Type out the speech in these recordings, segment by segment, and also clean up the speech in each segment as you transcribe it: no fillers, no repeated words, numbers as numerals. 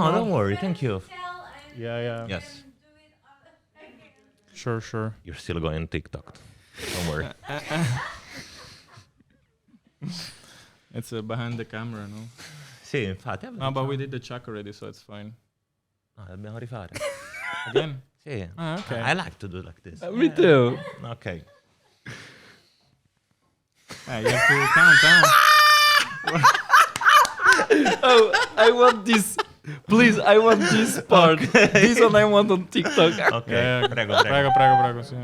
No, don't worry. Thank you. Yeah. Yes. Sure. You're still going on TikTok. Don't worry. It's behind the camera, no? Sì, infatti. No, but we did the check already, so it's fine. No, dobbiamo rifare. Again? Sì. Ah, okay. I like to do like this. Me too. Okay. You have to count down. Oh, I want this. Please, I want this part. This one I want on TikTok. Ok, Yeah, prego. prego, sì.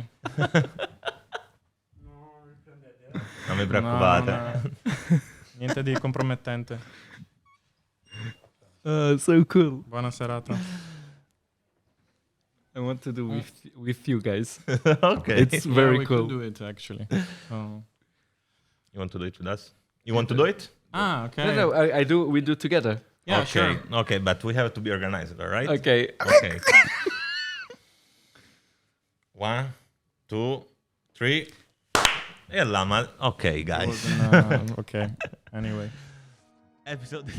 Non vi preoccupate. No. Niente di compromettente. So cool. Buona serata. I want to do with you guys. Okay. It's very we cool. could do it, actually. Oh. You want to do it with us? You want to do it? Ah, okay. No, I do. We do together. Yeah, okay. sure. Okay, but we have to be organized, all right? Okay. Okay. 1, 2, 3. E là, ma... Ok, guys. Okay. Anyway. Episode...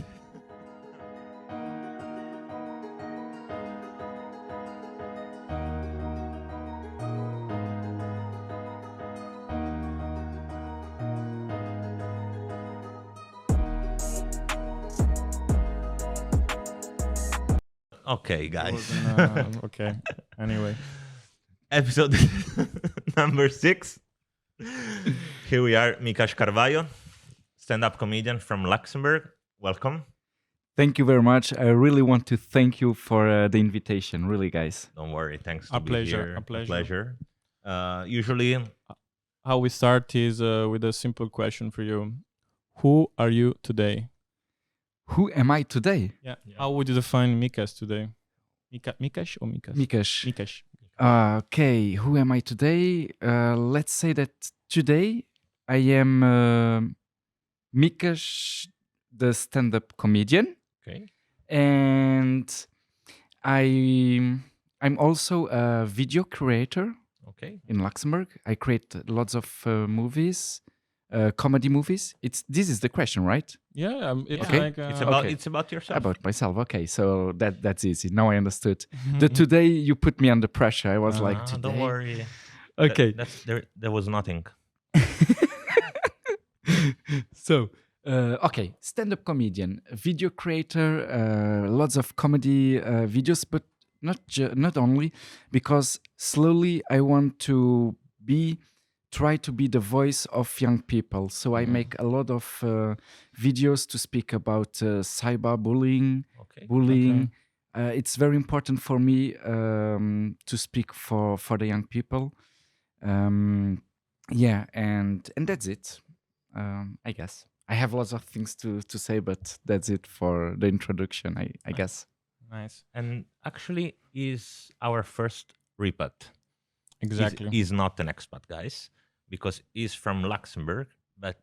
Ok, guys. Okay. Anyway. Episode number 6. Here we are, Micas Carvalho, stand-up comedian from Luxembourg. Welcome. Thank you very much. I really want to thank you for the invitation. Really, guys. Don't worry, thanks to A be pleasure, here. a pleasure. Usually, How we start is with a simple question for you. Who are you today? Who am I today? Yeah. How would you define Micas today? Micas or Micas? Mikash. Micas. Okay, who am I today? Let's say that today I am Mikash, the stand-up comedian, okay. and I'm also a video creator Okay. in Luxembourg. I create lots of movies, comedy movies. This is the question, right? Yeah, it's Okay. like It's about yourself. About myself. Okay, so that's easy. Now I understood. The today you put me under pressure. I was like, Ah, today. don't worry. Okay. There was nothing. So, okay, stand-up comedian, video creator, lots of comedy videos, but not only, because slowly I want to try to be the voice of young people. So I make a lot of videos to speak about cyberbullying, Okay. bullying. It's very important for me to speak for the young people. Yeah, and that's it. I guess I have lots of things to say, but that's it for the introduction. I guess. nice. And actually, is our first repat. Exactly. He's not an expat, guys, because he's from Luxembourg, but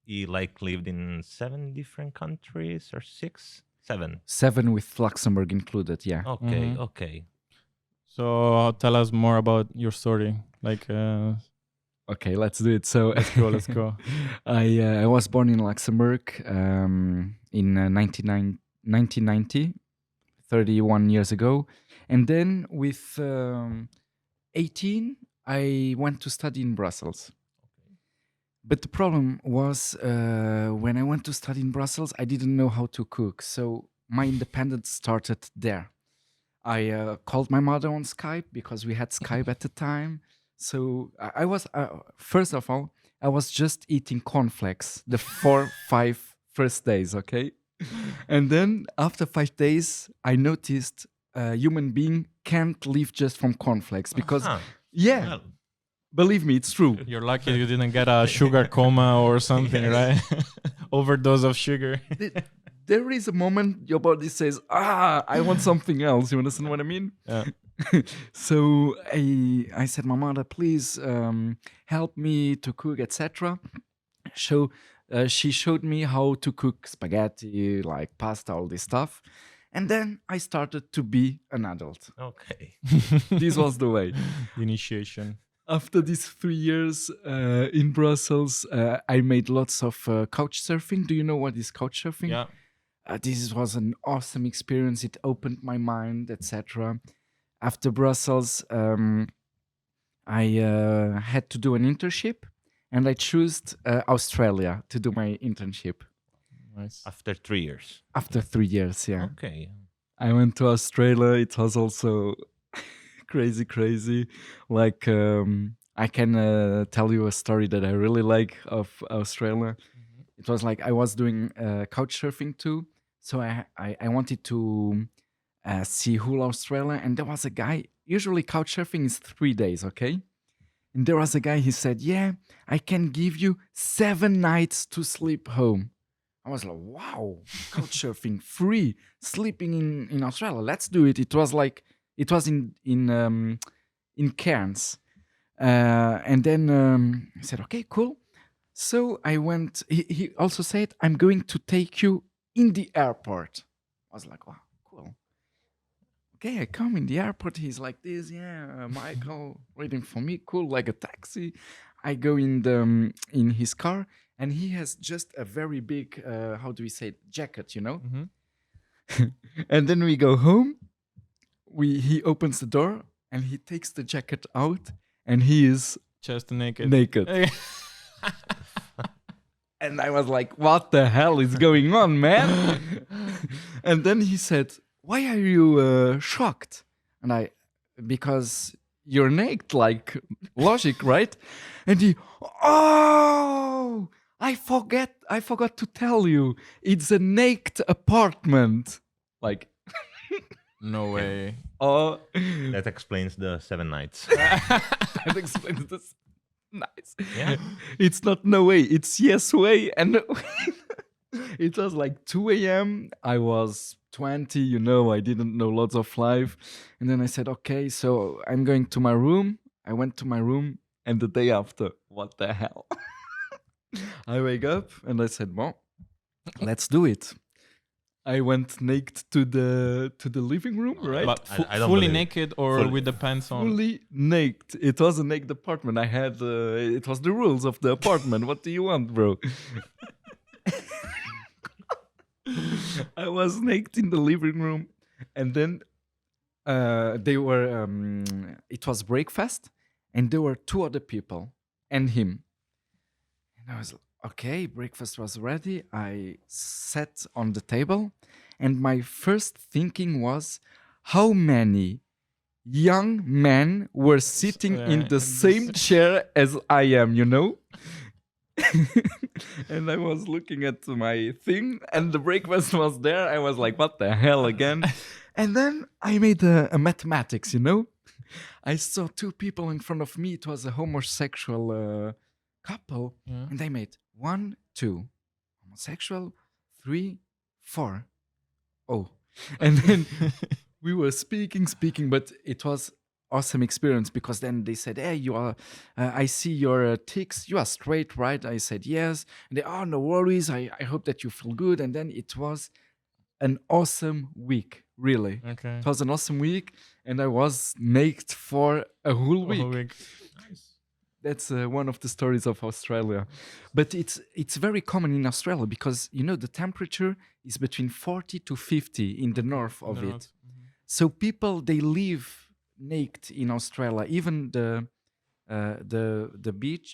he lived in 7 different countries or 6, 7. 7 with Luxembourg included. Yeah. Okay, Mhm. okay. So tell us more about your story. Okay, let's do it. So Let's go. I was born in Luxembourg in 1990, 31 years ago, and then with 18 I went to study in Brussels. But the problem was when I went to study in Brussels, I didn't know how to cook. So my independence started there. I called my mother on Skype because we had Skype at the time. So I was, first of all, I was just eating cornflakes the 4-5 first days, okay? And then after 5 days, I noticed a human being can't live just from cornflakes because, yeah, Well, believe me, it's true. You're lucky you didn't get a sugar coma or something, right? Overdose of sugar. There is a moment your body says, I want something else. You understand what I mean? Yeah. So I said, my mother, please help me to cook, etc. So she showed me how to cook spaghetti, like pasta, all this stuff. And then I started to be an adult. okay. This was the way. Initiation. After these 3 years in Brussels, I made lots of couch surfing. Do you know what is couch surfing? Yeah. this was an awesome experience. It opened my mind, etc. After Brussels, I had to do an internship, and I chose Australia to do my internship. Nice. After 3 years. After 3 years, yeah. Okay. I went to Australia. It was also crazy. Like, I can tell you a story that I really like of Australia. It was like I was doing couch surfing too. So I wanted to see whole Australia. And there was a guy, usually couch surfing is 3 days, okay? And there was a guy, he said, yeah, I can give you 7 nights to sleep home. I was like, wow, couch surfing, free, sleeping in Australia. Let's do it. It was in Cairns. And then I said, okay, cool. So I went, he also said, I'm going to take you in the airport. I was like, wow, cool. Okay, I come in the airport. He's like this, yeah, Michael waiting for me, cool, like a taxi. I go in his car, and he has just a very big, how do we say it, jacket, you know? And then we go home. He opens the door, and he takes the jacket out, and he is Just naked. naked. And I was like, what the hell is going on, man? And then he said, why are you shocked? And because you're naked, like, logic, right? And he, oh, I forgot to tell you, it's a naked apartment. Like, No way. oh, That explains the 7 nights. that explains this. Nice. Yeah. It's not no way, it's yes way. And it was like 2 a.m. I was 20, you know, I didn't know lots of life. And then I said, okay, so I'm going to my room. I went to my room, and the day after, what the hell? I wake up and I said, well, let's do it. I went naked to the living room, right? But I don't fully believe it. naked or Fully. with the pants on? Fully naked. It was a naked apartment. I had it was the rules of the apartment. What do you want, bro? I was naked in the living room, and then they were. It was breakfast, and there were 2 other people and him. And I was okay. Breakfast was ready. I sat on the table, and my first thinking was, how many young men were sitting in the same chair as I am, you know? And I was looking at my thing, and the breakfast was there. I was like, what the hell again? And then I made a mathematics, you know? I saw 2 people in front of me. It was a homosexual couple, Yeah. and I made 1, 2, homosexual, 3, 4. Oh, and then we were speaking, but it was awesome experience, because then they said, hey, you are, I see your tics, you are straight, right? I said, yes. And they, oh, no worries. I hope that you feel good. And then it was an awesome week, really. Okay. It was an awesome week, and I was naked for a whole week. Whole week. That's one of the stories of Australia. But it's very common in Australia, because, you know, the temperature is between 40 to 50 in the north of it. So people, they live naked in Australia. Even the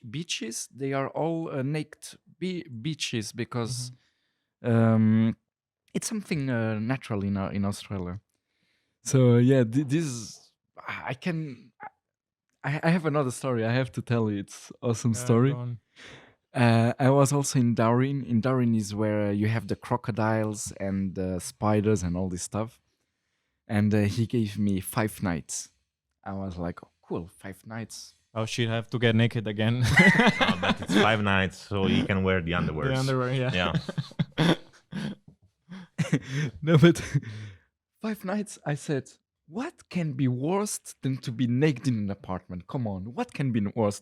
beaches, they are all naked beaches, because it's something natural in Australia. So yeah, this I have another story I have to tell you. It's awesome story. Go on. I was also in Darwin. In Darwin is where you have the crocodiles and the spiders and all this stuff. And he gave me 5 nights. I was like, oh, cool, 5 nights. Oh, she'd have to get naked again. No, but it's 5 nights, so you can wear the underwear. The underwear, yeah. Yeah. No, but 5 nights, I said, what can be worse than to be naked in an apartment? Come on, what can be worse?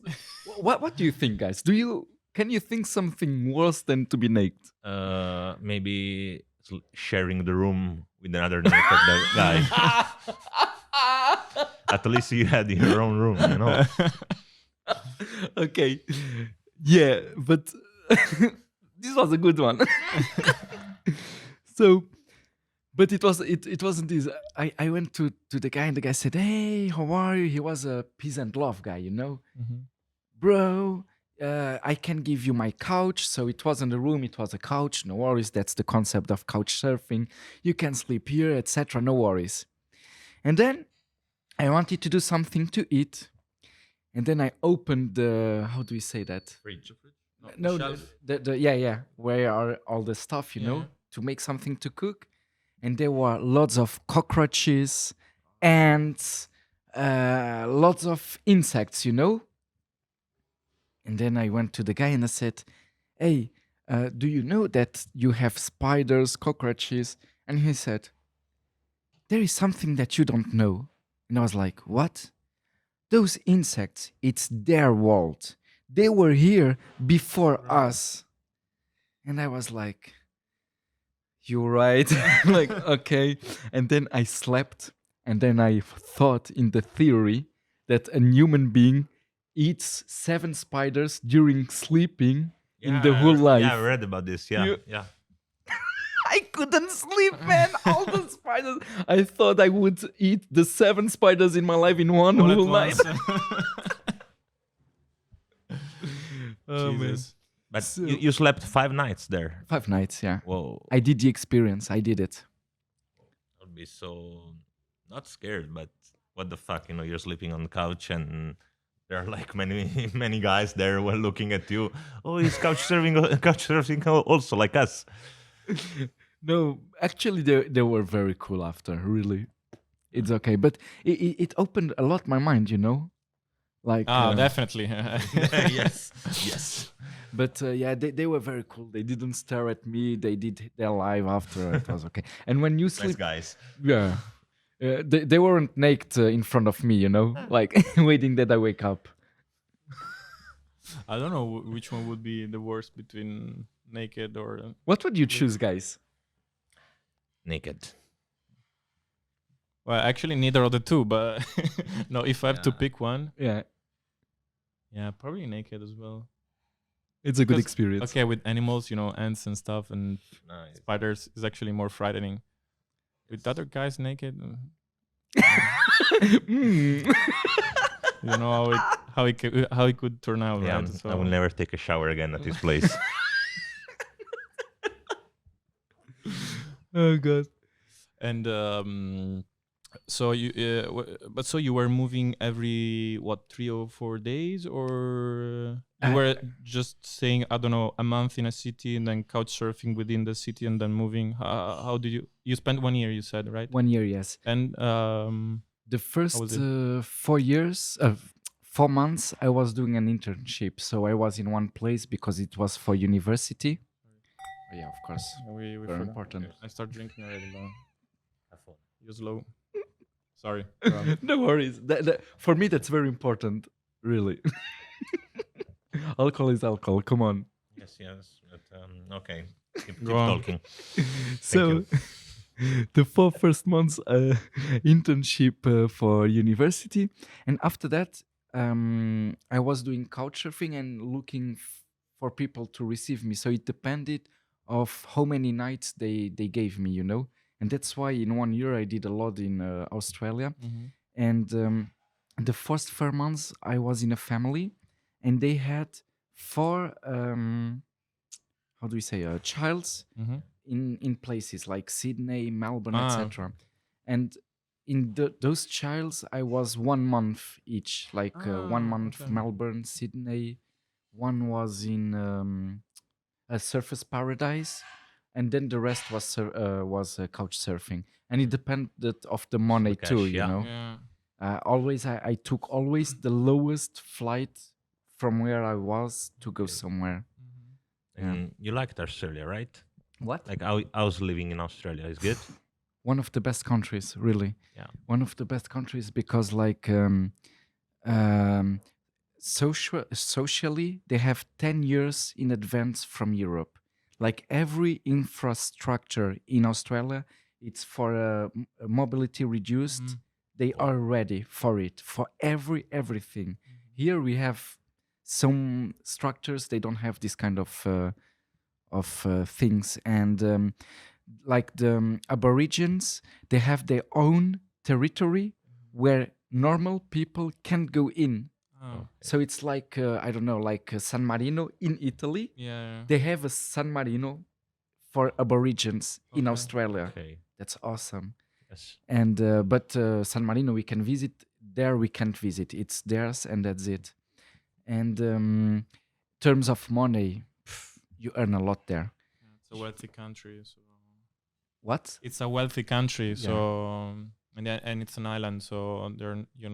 What do you think, guys? Can you think something worse than to be naked? Maybe sharing the room with another naked guy. At least you had your own room, you know. Okay, yeah, but this was a good one. So, but it wasn't this. I went to the guy, and the guy said, "Hey, how are you?" He was a peace and love guy, you know, bro. I can give you my couch. So it wasn't a room; it was a couch. No worries. That's the concept of couch surfing. You can sleep here, etc. No worries. And then I wanted to do something to eat, and then I opened the, how do we say that? Fridge. No, yeah, where are all the stuff, you Yeah. know, to make something to cook. And there were lots of cockroaches, ants, lots of insects, you know. And then I went to the guy and I said, "Hey, do you know that you have spiders, cockroaches?" And he said, "There is something that you don't know." And I was like, "What?" "Those insects, it's their world. They were here before us." And I was like, "You're right." Like, okay. And then I slept. And then I thought in the theory that a human being eats 7 spiders during sleeping in the whole life. Yeah, I read about this. Yeah, You- yeah. I couldn't sleep, man. All the spiders. I thought I would eat the 7 spiders in my life in one All at whole night. once. Oh, man. Jesus. But So- you slept 5 nights there. 5 nights, yeah. Whoa, I did the experience. I did it. I'd be so not scared, but what the fuck? You know, you're sleeping on the couch and there are like many many guys there were looking at you. Oh, he's couch surfing also like us. No, actually, they were very cool after. Really, it's okay. But it opened a lot my mind, you know, like. Definitely. Yes, yes. But yeah, they were very cool. They didn't stare at me. They did their live after. It was okay. And when you Nice sleep, guys. yeah, they weren't naked in front of me, you know, like waiting that I wake up. I don't know which one would be the worst between naked or. What would you choose, guys? Naked. Well, actually, neither of the two. But no, if I have to Yeah. pick one, Yeah, yeah, probably naked as well. it's a good Because- experience. Okay, with animals, you know, ants and stuff, and Nice. spiders is actually more frightening. With other guys naked, Mm. you don't know how it could turn out, Yeah, right? So, I will never take a shower again at this place. Oh god. And so so you were moving every 3 or 4 days, or you were just saying, I don't know, a month in a city and then couch surfing within the city and then moving. How did you spent 1 year? You said, right? 1 year, yes. And The first was it? 4 years, 4 months, I was doing an internship. So I was in one place because it was for university. Oh, yeah, of course. we Very forgot. important. I start drinking already. Though. Have fun. You're slow. Sorry. No worries. For me, that's very important, really. Alcohol is alcohol. Come on. Yes, yes. But, okay. Keep Go on. talking. So, the 4 first months internship for university, and after that, I was doing couch surfing and looking for people to receive me. So it depended of how many nights they gave me, you know. And that's why in 1 year I did a lot in Australia. Mhm. And the first 4 months I was in a family, and they had 4 how do we say childs Mhm. in places like Sydney, Melbourne, Ah. etc. And in those childs, I was 1 month each, like 1 month okay. Melbourne, Sydney. One was in a surface paradise, and then the rest was couch surfing. And it depended of the money cash, too, yeah. you know. Yeah. Always, I took always the lowest flight from where I was to go somewhere. Mhm. And you liked Australia, right? What? Like I was living in Australia. Is good. One of the best countries, really. Yeah. One of the best countries because, like, socially, they have 10 years in advance from Europe. Like every infrastructure in Australia, it's for mobility reduced. Mhm. They are ready for it, for everything. Here we have some structures, they don't have this kind of things. And like the Aborigines, they have their own territory where normal people can't go in. Oh. So it's like I don't know, like San Marino in Italy. Yeah. They have a San Marino for Aborigines in Okay. Australia. Okay. That's awesome. Yes. And but San Marino we can visit. There we can't visit. It's theirs, and that's it. And terms of money, you earn a lot there. It's a wealthy country, so What? it's a wealthy country. Yeah. So and it's an island, so you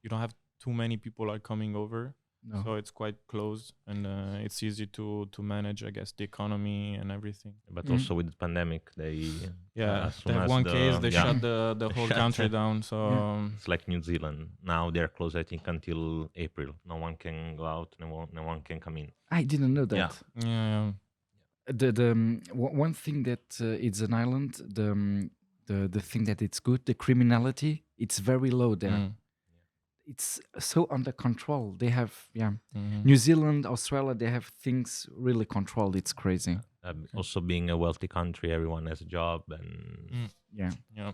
don't have too many people are coming over. No. So it's quite closed, and it's easy to manage, I guess, the economy and everything. But also with the pandemic, they Yeah, as soon that as one case they yeah. shut the whole shut country it. down. So It's like New Zealand. Now they're closed, I think, until April. No one can go out. No one can come in. I didn't know that. Yeah. yeah. One thing that it's an island. The thing that it's good. The criminality. It's very low there. Mm. It's so under control. They have Mhm. New Zealand, Australia. They have things really controlled. It's crazy. Also, being a wealthy country, everyone has a job, and Yeah. Yeah.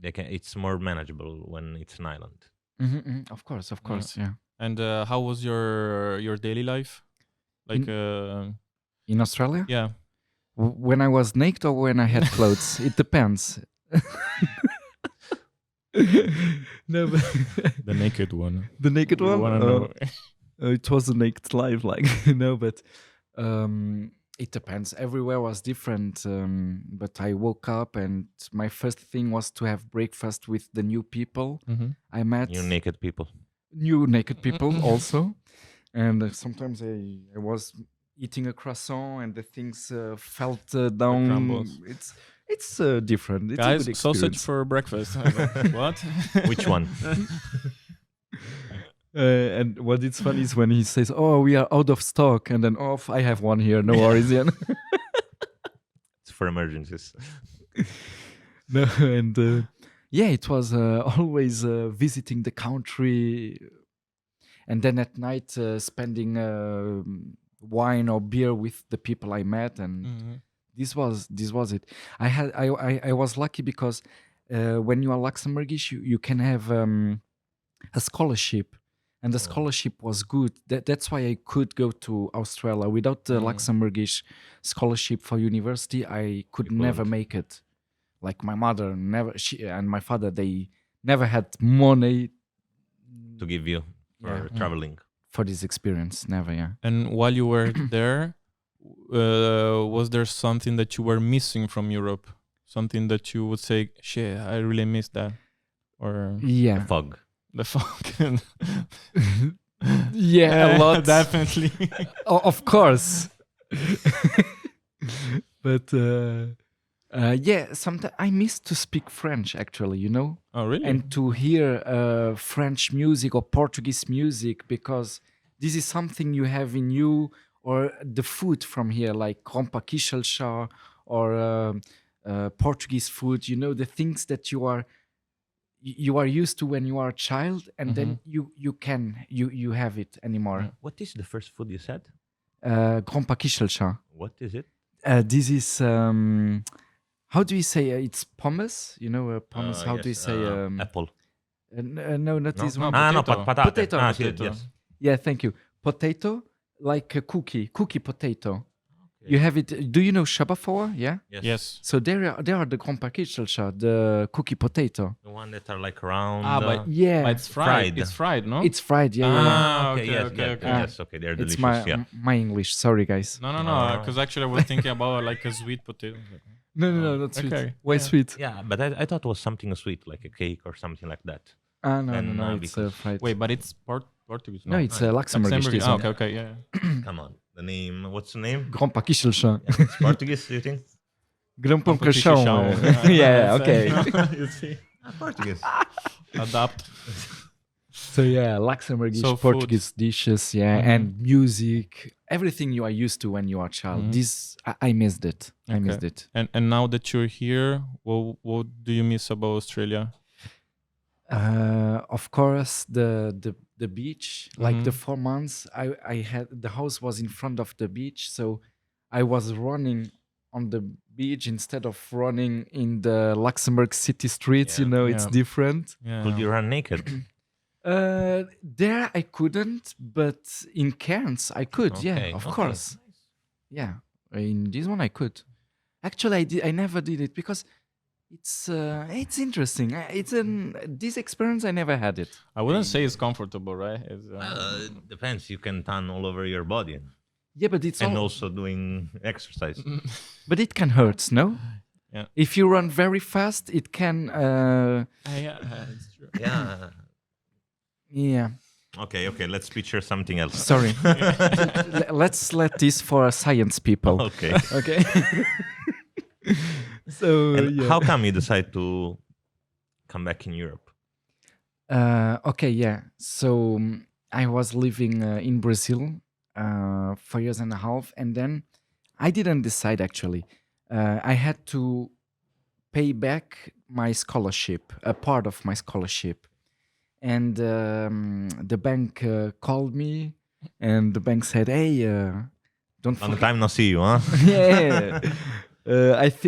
they can. It's more manageable when it's an island. Of course. Yeah. And how was your daily life? Like In Australia, yeah. when I was naked or when I had clothes, it depends. No, but The naked one. the naked You one. wanna know? It was a naked life, like but it depends. Everywhere was different. But I woke up and my first thing was to have breakfast with the new people Mhm. I met. You naked people. New naked people also, and sometimes I was eating a croissant and the things felt down. crumbles. It's different. It's a Guys, good sausage experience. for breakfast. I was like, what? Which one? And what is funny is when he says, "Oh, we are out of stock," and then, "Oh, I have one here. No worries." Yeah. It's for emergencies. No, and yeah, it was always visiting the country, and then at night spending wine or beer with the people I met, and Mhm. this was it. I was lucky because when you are Luxembourgish, you can have a scholarship, and the scholarship was good. That's why I could go to Australia. Without the Luxembourgish scholarship for university, I could You never couldn't. make it. Like my mother and my father, they never had money To give you for Yeah. traveling. for this experience. Never, yeah. And while you were there, was there something that you were missing from Europe? Something that you would say, shit, I really miss that? Or Yeah. Fog. the fucking... Yeah, a lot. Definitely. Of course. But yeah, sometimes I miss to speak French actually, Oh, really? and to hear French music or Portuguese music, because this is something you have in you, or the food from here, like rompa kichelcha or Portuguese food. The things that you are used to when you are a child, and then you have it anymore. What is the first food you said? Rompa kichelcha. What is it? This is how do we say it's pommes? Pommes. How do we Yes, say apple? no, not No? this one. Ah, no, potato. patate. Potato, Ah, potato. Yes. Yeah, thank you. Potato, like a cookie potato. You have it. Do you know shabafoa? Yeah. Yes. So there are the rompa kichelcha, the cookie potato. The one that are like round. But Yeah, but it's fried. Fried. It's fried, no? it's fried. Yeah, yeah, yeah. Ah, okay, yes, okay, yes, okay. yes, okay. They're It's delicious. Yeah. my English. Sorry, guys. No, Ah. because actually I was thinking about like a sweet potato. No, not sweet. Okay, Why yeah. sweet? Yeah, but I thought it was something sweet, like a cake or something like that. No. And, It's because- fried. Wait, but it's Portuguese. no, it's Luxembourgish. Luxembourg. This Oh, one. okay, okay, yeah. Come on. The name. What's the name? Rompa kichelcha. Yeah, it's Portuguese, you think? Grão-pão Portuguese caixão. chão. Yeah, okay. You see, Portuguese. adapt. So yeah, Luxembourgish, So food. Portuguese dishes, yeah, and music, everything you are used to when you are a child. This I missed it. I missed Okay. it. And now that you're here, what do you miss about Australia? Of course, the beach. Like the Mhm. 4 months, I had the house was in front of the beach, so I was running on the beach instead of running in the Luxembourg city streets. Yeah. It's Yeah. different. Yeah. Could you run naked? There I couldn't, but in Cairns I could. Yeah, Okay, of okay. course. Yeah, in this one I could. Actually, I never did it because it's interesting. This experience I never had it. I wouldn't say it's comfortable, right? It depends. You can tan all over your body, Yeah, but it's and all, also doing exercise. but it can hurt, no? Yeah. If you run very fast, it can. Yeah, it's true. Yeah. Yeah. Okay. Let's picture something else. Sorry. Let's let this for science people. Okay. Okay. So And yeah. how come you decide to come back in Europe? Okay, yeah. So I was living in Brazil 4 years and a half, and then I didn't decide actually. I had to pay back my scholarship, a part of my scholarship, and the bank called me, and the bank said, "Hey, don't Long forget." time no see you, huh? Yeah.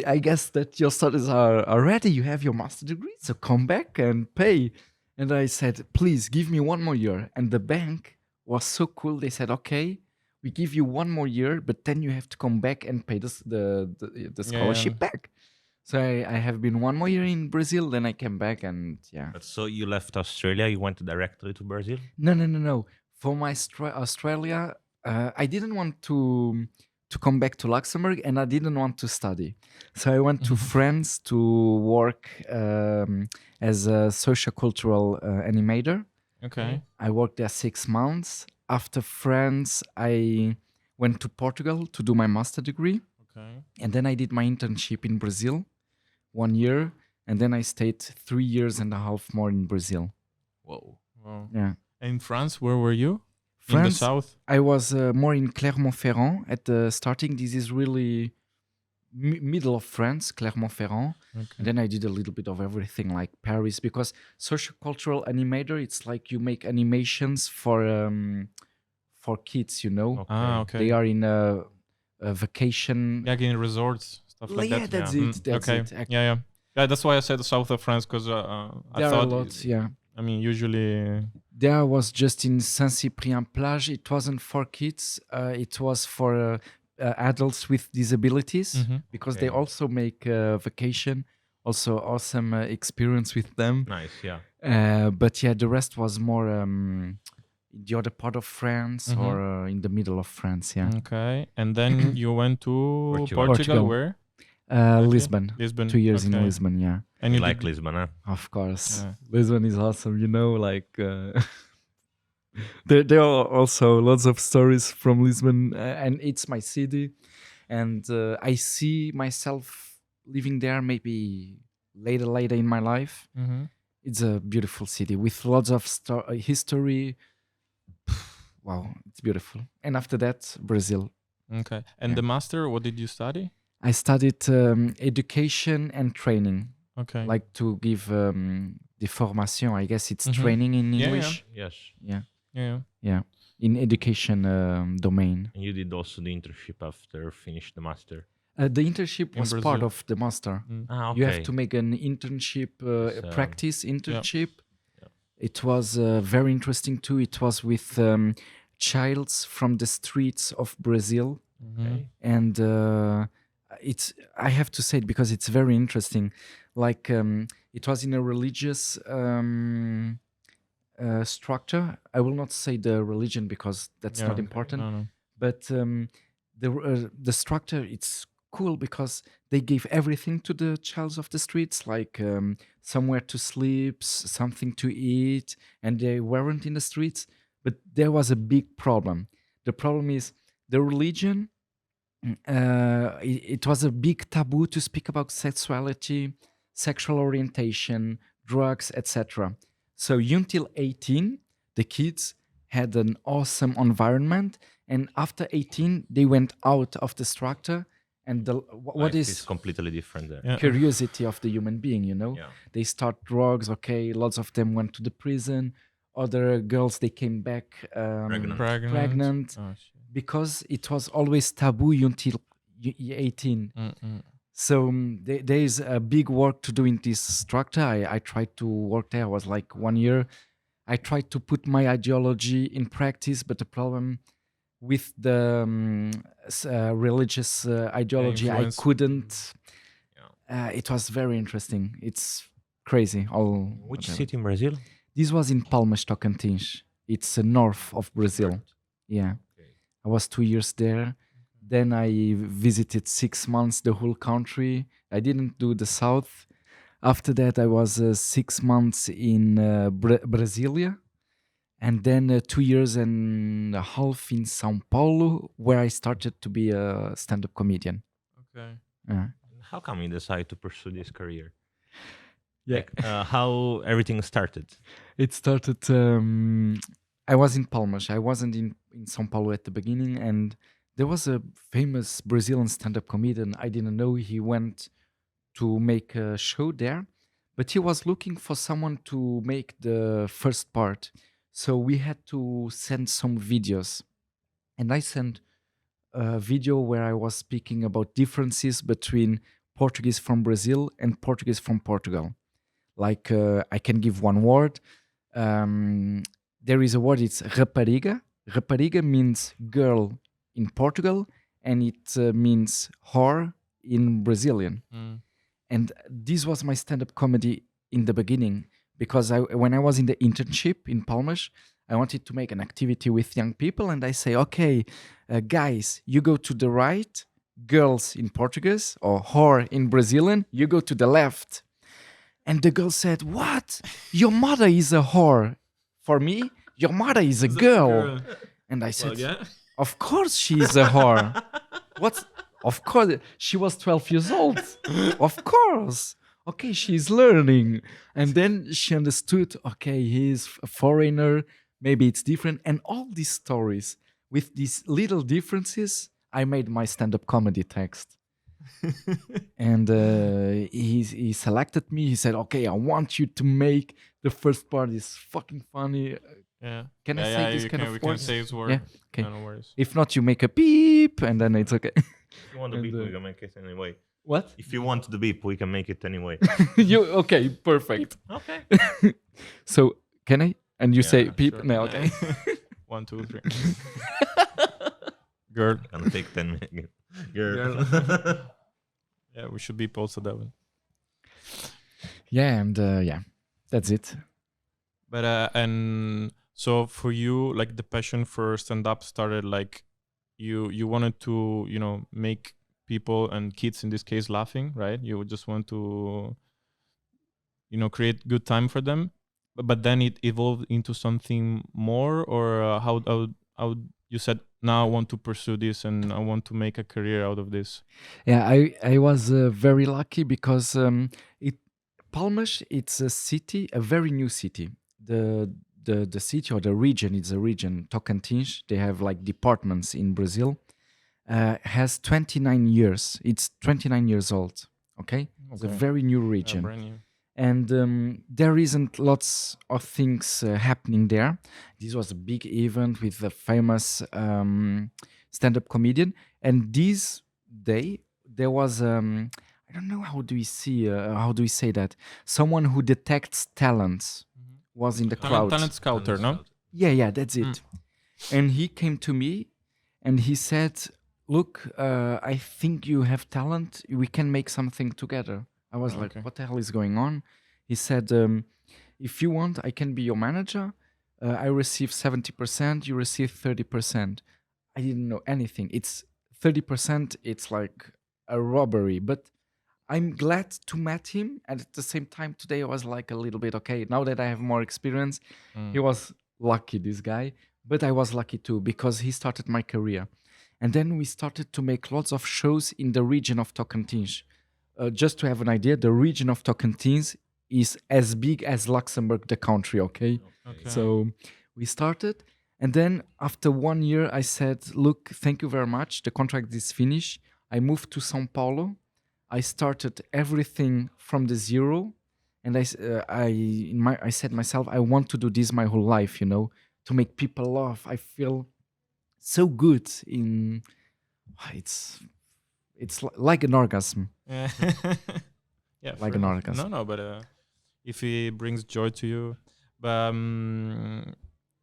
I guess that your studies are ready. You have your master degree, so come back and pay. And I said, please give me 1 more year. And the bank was so cool. They said, okay, we give you 1 more year, but then you have to come back and pay the scholarship back. So I have been 1 more year in Brazil. Then I came back and yeah. But so you left Australia, you went directly to Brazil? No. For my Australia, I didn't want to come back to Luxembourg, and I didn't want to study. So I went to France to work as a sociocultural animator. Okay. I worked there 6 months. After France, I went to Portugal to do my master degree. Okay. And then I did my internship in Brazil 1 year. And then I stayed 3 years and a half more in Brazil. Whoa. Wow. Yeah. In France, where were you? In the France, south? I was more in Clermont-Ferrand at the starting. This is really middle of France, Clermont-Ferrand. Okay. And then I did a little bit of everything like Paris, because sociocultural animator, it's like you make animations for kids, Okay. Ah, okay. They are in a vacation. Yeah, in resorts, stuff like Yeah, that. that's Mm, it. That's okay. it. Yeah. Yeah, that's why I said the south of France, because I There are a thought. lot, yeah. I mean, usually. There was just in Saint-Cyprien-Plage. It wasn't for kids. It was for adults with disabilities, Mhm. because they Okay. also make vacation. Also awesome experience with them. Nice, yeah. But yeah, the rest was more in the other part of France Mhm. or in the middle of France. Yeah, Okay. And then you went to Portugal. Portugal, where? Lisbon. Lisbon. 2 years in Okay. Lisbon. Yeah, And You you like did- Lisbon, huh? of course. Yeah. Lisbon is awesome. Like there are also lots of stories from Lisbon, and it's my city, and I see myself living there maybe later in my life. Mhm. It's a beautiful city with lots of history. Wow, it's beautiful. And after that, Brazil. Okay. And Yeah. the master, what did you study? I studied education and training, Okay. like to give the formation. I guess it's Mhm. training in Yeah, yeah. English. Yes. Yeah. Yeah, in education domain. And you did also the internship after finish the master. The internship In was part Brazil. of the master. Mm. Ah, okay. You have to make an internship, a So- practice internship. Yeah. It was very interesting too. It was with childs from the streets of Brazil, Mhm. Okay. and I have to say it because it's very interesting. Like it was in a religious structure. I will not say the religion because that's Yeah. not important. No. But the structure, it's cool because they gave everything to the childs of the streets, like somewhere to sleep, something to eat, and they weren't in the streets. But there was a big problem. The problem is the religion. It was a big taboo to speak about sexuality, sexual orientation, drugs, etc. So until 18, the kids had an awesome environment, and after 18, they went out of the structure. And what Life is completely different there. Yeah. curiosity of the human being? Yeah. They start drugs. Okay, lots of them went to the prison. Other girls, they came back Pregnant. pregnant. Oh, shit. Because it was always taboo until 18. Mm-mm. So there is a big work to do in this structure. I tried to work there. I was like 1 year. I tried to put my ideology in practice, but the problem with the religious ideology, I influence. couldn't. Yeah. It was very interesting. It's crazy. Which Whatever. city in Brazil? This was in Palmas, Tocantins. It's north of Brazil. Yeah. Okay. I was 2 years there. Then I visited 6 months the whole country. I didn't do the south. After that, I was 6 months in Brasilia. And then 2 years and a half in Sao Paulo, where I started to be a stand-up comedian. Okay. How come you decide to pursue this career? Yeah. Like, how everything started? It started. I was in Palmas. I wasn't in São Paulo at the beginning, and there was a famous Brazilian stand-up comedian. I didn't know he went to make a show there, but he was looking for someone to make the first part. So we had to send some videos, and I sent a video where I was speaking about differences between Portuguese from Brazil and Portuguese from Portugal. Like I can give one word. There is a word, it's rapariga. Rapariga means girl in Portugal, and it means whore in Brazilian. And this was my stand-up comedy in the beginning, because when I was in the internship in Palmas, I wanted to make an activity with young people, and I say, okay, guys, you go to the right, girls in Portuguese, or whore in Brazilian, you go to the left. And the girl said, what? Your mother is a whore. For me, your mother is a girl. And I said, of course she is a whore. What? Of course. She was 12 years old. Of course. Okay, she's learning. And then she understood, okay, he's a foreigner. Maybe it's different. And all these stories, with these little differences, I made my stand-up comedy text. And he selected me. He said, okay, I want you to make the first part is fucking funny. Yeah. Can I say this kind of we can words? say this word. Yeah, okay. No worries. If not, you make a beep, and then it's okay. If you want the And, beep, we can make it anyway. What? If you want the beep, we can make it anyway. Okay, perfect. Okay. So can I? And you say Yeah, beep? sure. No, okay. 1, 2, 3. Girl. Gonna take 10 minutes. Girl. Yeah, we should be posted that one. Yeah, and yeah, that's it. But and so for you, like the passion for stand-up started like you wanted to, make people and kids in this case laughing, right? You would just want to, create good time for them. But then it evolved into something more, or how you said, now I want to pursue this and I want to make a career out of this. Yeah, I was very lucky because Palmas, it's a city, a very new city. The city or the region, it's a region, Tocantins. They have like departments in Brazil. Has 29 years. It's 29 years old. Okay, it's a very new region. Brand new. And there isn't lots of things happening there. This was a big event with a famous stand-up comedian. And this day, there was, I don't know, how do we say that? Someone who detects talents was in the crowd. Talent scouter, no? Yeah, that's it. And he came to me and he said, look, I think you have talent. We can make something together. I was like, what the hell is going on? He said, if you want, I can be your manager. I receive 70%, you receive 30%. I didn't know anything. It's 30%, it's like a robbery. But I'm glad to meet him. And at the same time, today I was like a little bit, okay, now that I have more experience, he was lucky, this guy. But I was lucky too, because he started my career. And then we started to make lots of shows in the region of Tocantins. Just to have an idea, the region of Tocantins is as big as Luxembourg, the country, okay? So we started. And then after 1 year, I said, look, thank you very much. The contract is finished. I moved to Sao Paulo. I started everything from the zero. And I said myself, I want to do this my whole life, to make people laugh. I feel so good It's like an orgasm. Yeah, yeah, Like fair an enough. orgasm. No, but if it brings joy to you, but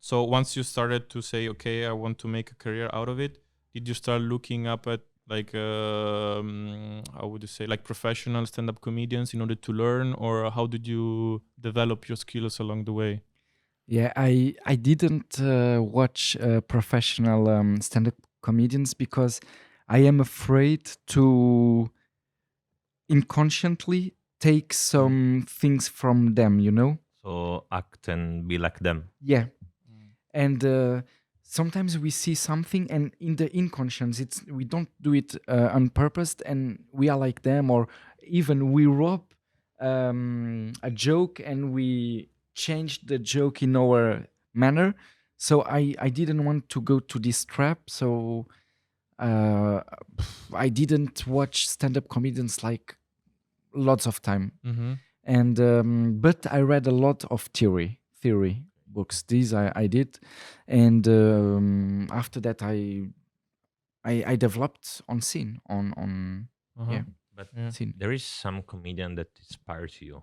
so once you started to say, okay, I want to make a career out of it, did you start looking up at like how would you say, like professional stand-up comedians in order to learn, or how did you develop your skills along the way? Yeah, I didn't watch professional stand-up comedians because I am afraid to inconsciently take some things from them, you know? So act and be like them. Yeah. And sometimes we see something, and in the inconscience, we don't do it on purpose, and we are like them, or even we rob a joke and we change the joke in our manner. So I didn't want to go to this trap. So uh, I didn't watch stand-up comedians like lots of time. Mm-hmm. And but I read a lot of theory books. These I did, and after that I developed on scene on yeah But Yeah. scene. there is some comedian that inspires you.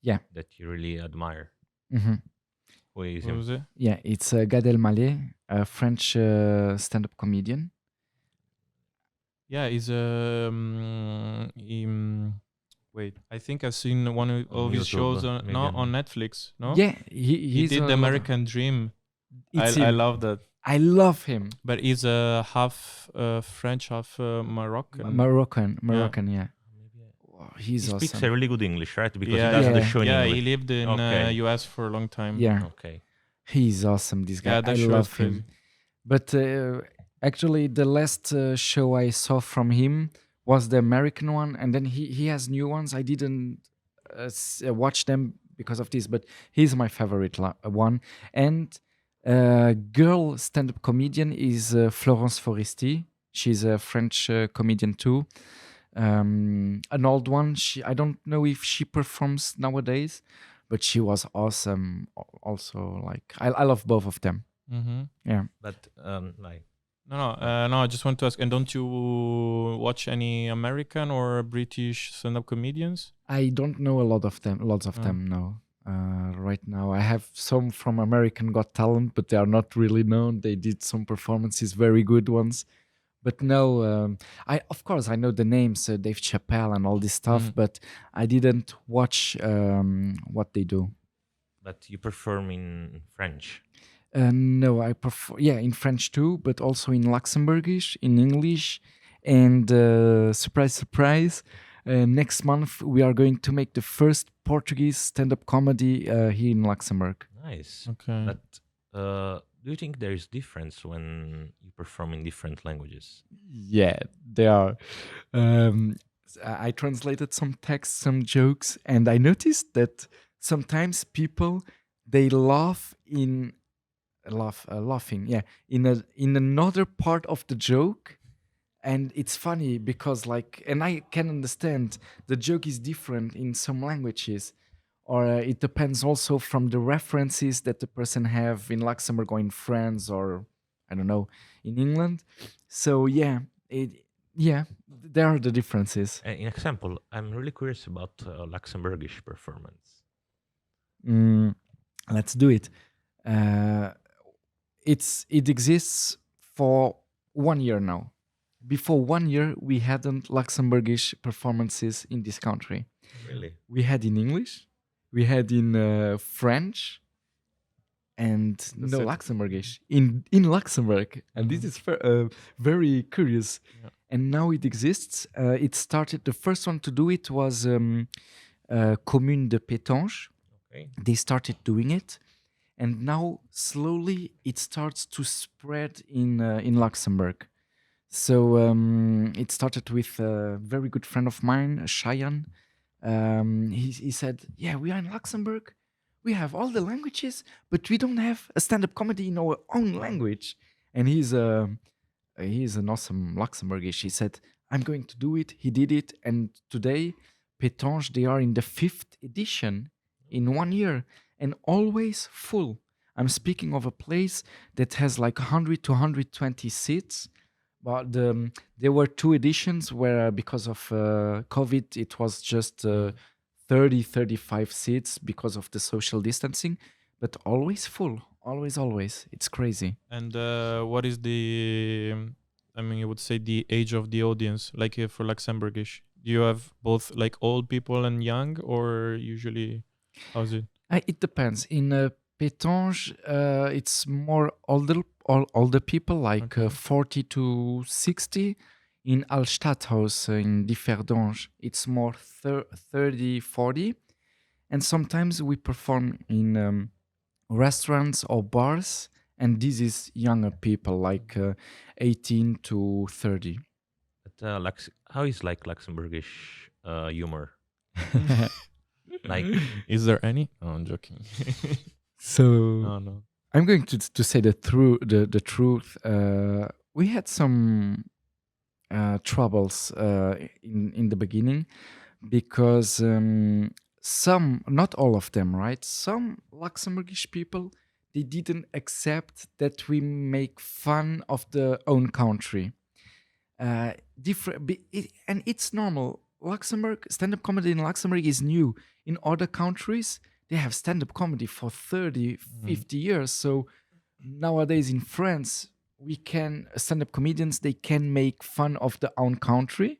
Yeah. That you really admire. hmm Who is What him? was it? Yeah, it's Gad Elmaleh, a French stand-up comedian. Yeah, he's wait, I think I've seen one On of his YouTube, shows maybe no, on- on Netflix. No, Yeah, he he's did a the lot- American Dream. It's I him. love that. I love him. But he's half French, half Moroccan. Moroccan, yeah. Wow, he's He speaks awesome. a really good English, right? Because yeah, he does the Yeah. show in yeah, English. he lived in Okay. US for a long time. Yeah, Okay. he's awesome. This guy, Yeah, that I show is love crazy. him. But actually, the last show I saw from him was the American one, and then he has new ones. I didn't watch them because of this, but he's my favorite one. And girl stand-up comedian is Florence Foresti. She's a French comedian too. An old one. I don't know if she performs nowadays, but she was awesome. Also, like I love both of them. Mm-hmm. Yeah. But like No, I just want to ask, and don't you watch any American or British stand-up comedians? I don't know a lot of them. Lots of Oh. them, no. Right now, I have some from American Got Talent, but they are not really known. They did some performances, very good ones. But no, of course I know the names, Dave Chappelle and all this stuff, Mhm. but I didn't watch what they do. but you perform in French. No, I prefer, yeah, in French too, but also in Luxembourgish, in English, and surprise, surprise, next month we are going to make the first Portuguese stand-up comedy here in Luxembourg. Nice. Okay. But do you think there is difference when you perform in different languages? Yeah, they are. I translated some texts, some jokes, and I noticed that sometimes people they laughing, yeah, in another part of the joke, and it's funny because and I can understand the joke is different in some languages, or it depends also from the references that the person have in Luxembourg or in France or I don't know in England. So yeah, there are the differences. In example, I'm really curious about Luxembourgish performance. Let's do it. It exists for 1 year now. Before 1 year, we hadn't Luxembourgish performances in this country. Really? We had in English, we had in French, and no it. Luxembourgish in Luxembourg. And this is very curious. Yeah. And now it exists. It started. The first one to do it was Commune de Pétange. Okay. They started doing it, and now slowly it starts to spread in Luxembourg. So it started with a very good friend of mine, Cheyenne. He said, "Yeah, we are in Luxembourg. We have all the languages, but we don't have a stand-up comedy in our own language." And he's an awesome Luxembourgish. He said, "I'm going to do it." He did it, and today, Pétange, they are in the 5th edition in 1 year, and always full. I'm speaking of a place that has like 100 to 120 seats, But there were two editions where, because of COVID, it was just 30, 35 seats because of the social distancing, but always full. Always, always. It's crazy. And what is the, I mean, you would say the age of the audience, like for Luxembourgish? Do you have both like old people and young, or usually, how's it? It depends. In Pétange, it's more older people, like Okay. 40 to 60. In Altstadthaus, in Differdange, it's more 30, 40. And sometimes we perform in restaurants or bars, and this is younger people, like 18 to 30. But how is like Luxembourgish humor? Like, Is there any? Oh, I'm joking. So No. I'm going to say the truth. We had some troubles in the beginning, because some, not all of them, right? Some Luxembourgish people, they didn't accept that we make fun of their own country. And it's normal. Luxembourg, stand-up comedy in Luxembourg is new. In other countries, they have stand-up comedy for 30, 50 years. So nowadays in France, stand-up comedians, they can make fun of their own country,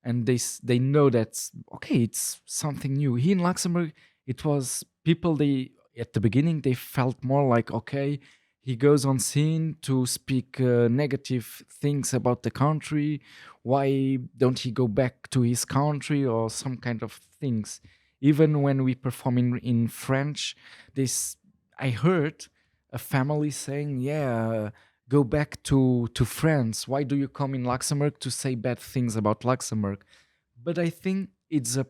and they know that's okay, it's something new. Here in Luxembourg, it was people, they at the beginning they felt more like, okay, he goes on scene to speak negative things about the country. Why don't he go back to his country, or some kind of things? Even when we perform in French, I heard a family saying, yeah, go back to France. Why do you come in Luxembourg to say bad things about Luxembourg? But I think it's a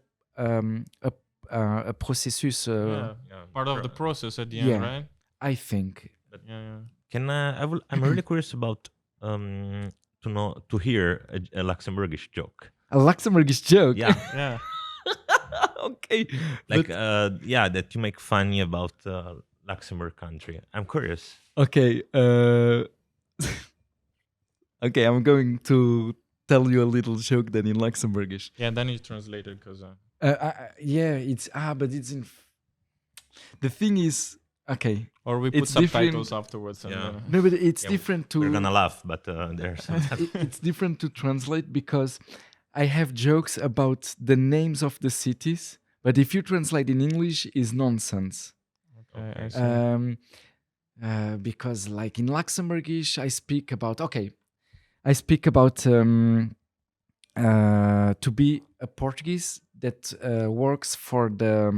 processus. Part of the process at the end, Yeah. right? I think. Yeah. I'm really curious about to hear a Luxembourgish joke. A Luxembourgish joke. Yeah, Yeah. Okay. like that you make funny about Luxembourg country. I'm curious. Okay. Okay, I'm going to tell you a little joke then in Luxembourgish. Yeah, then you translate it because Yeah, but it's in. The thing is, okay. or we put It's subtitles different. afterwards. And, Yeah. No, but it's Yeah, different to. We're gonna laugh, but there's It's different to translate, because I have jokes about the names of the cities, but if you translate in English, is nonsense. Okay, I see. Because like in Luxembourgish, I speak about to be a Portuguese that works for the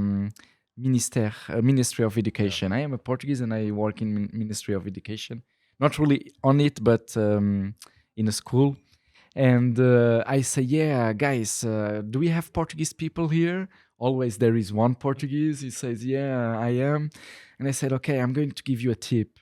Ministry of Education. I am a Portuguese and I work in Ministry of Education. Not really on it, but in a school. And I say, yeah, guys, do we have Portuguese people here? Always there is one Portuguese. He says, yeah, I am. And I said, okay, I'm going to give you a tip.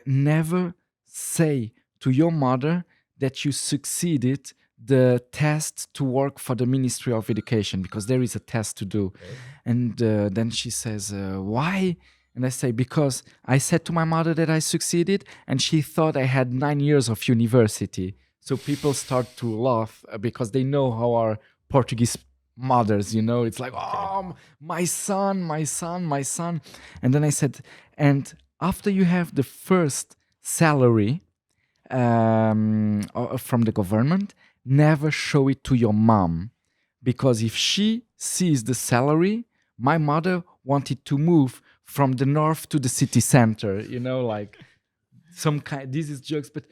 Never say to your mother that you succeeded the test to work for the Ministry of Education, because there is a test to do. Okay. And then she says, why? And I say, because I said to my mother that I succeeded, and she thought I had 9 years of university. So people start to laugh because they know how our Portuguese mothers, it's like, oh, my son, my son, my son. And then I said, and after you have the first salary from the government, never show it to your mom, because if she sees the salary, my mother wanted to move from the north to the city center, like some kind. This is jokes, but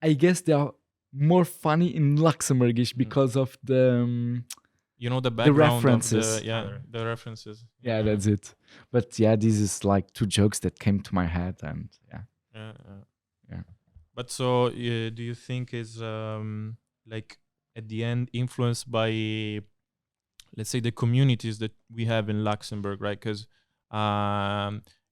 I guess they are more funny in Luxembourgish because of the the background references. of the references. Yeah, that's it. But yeah, this is like two jokes that came to my head, and yeah. But so, do you think is like at the end influenced by, let's say, the communities that we have in Luxembourg, right? Because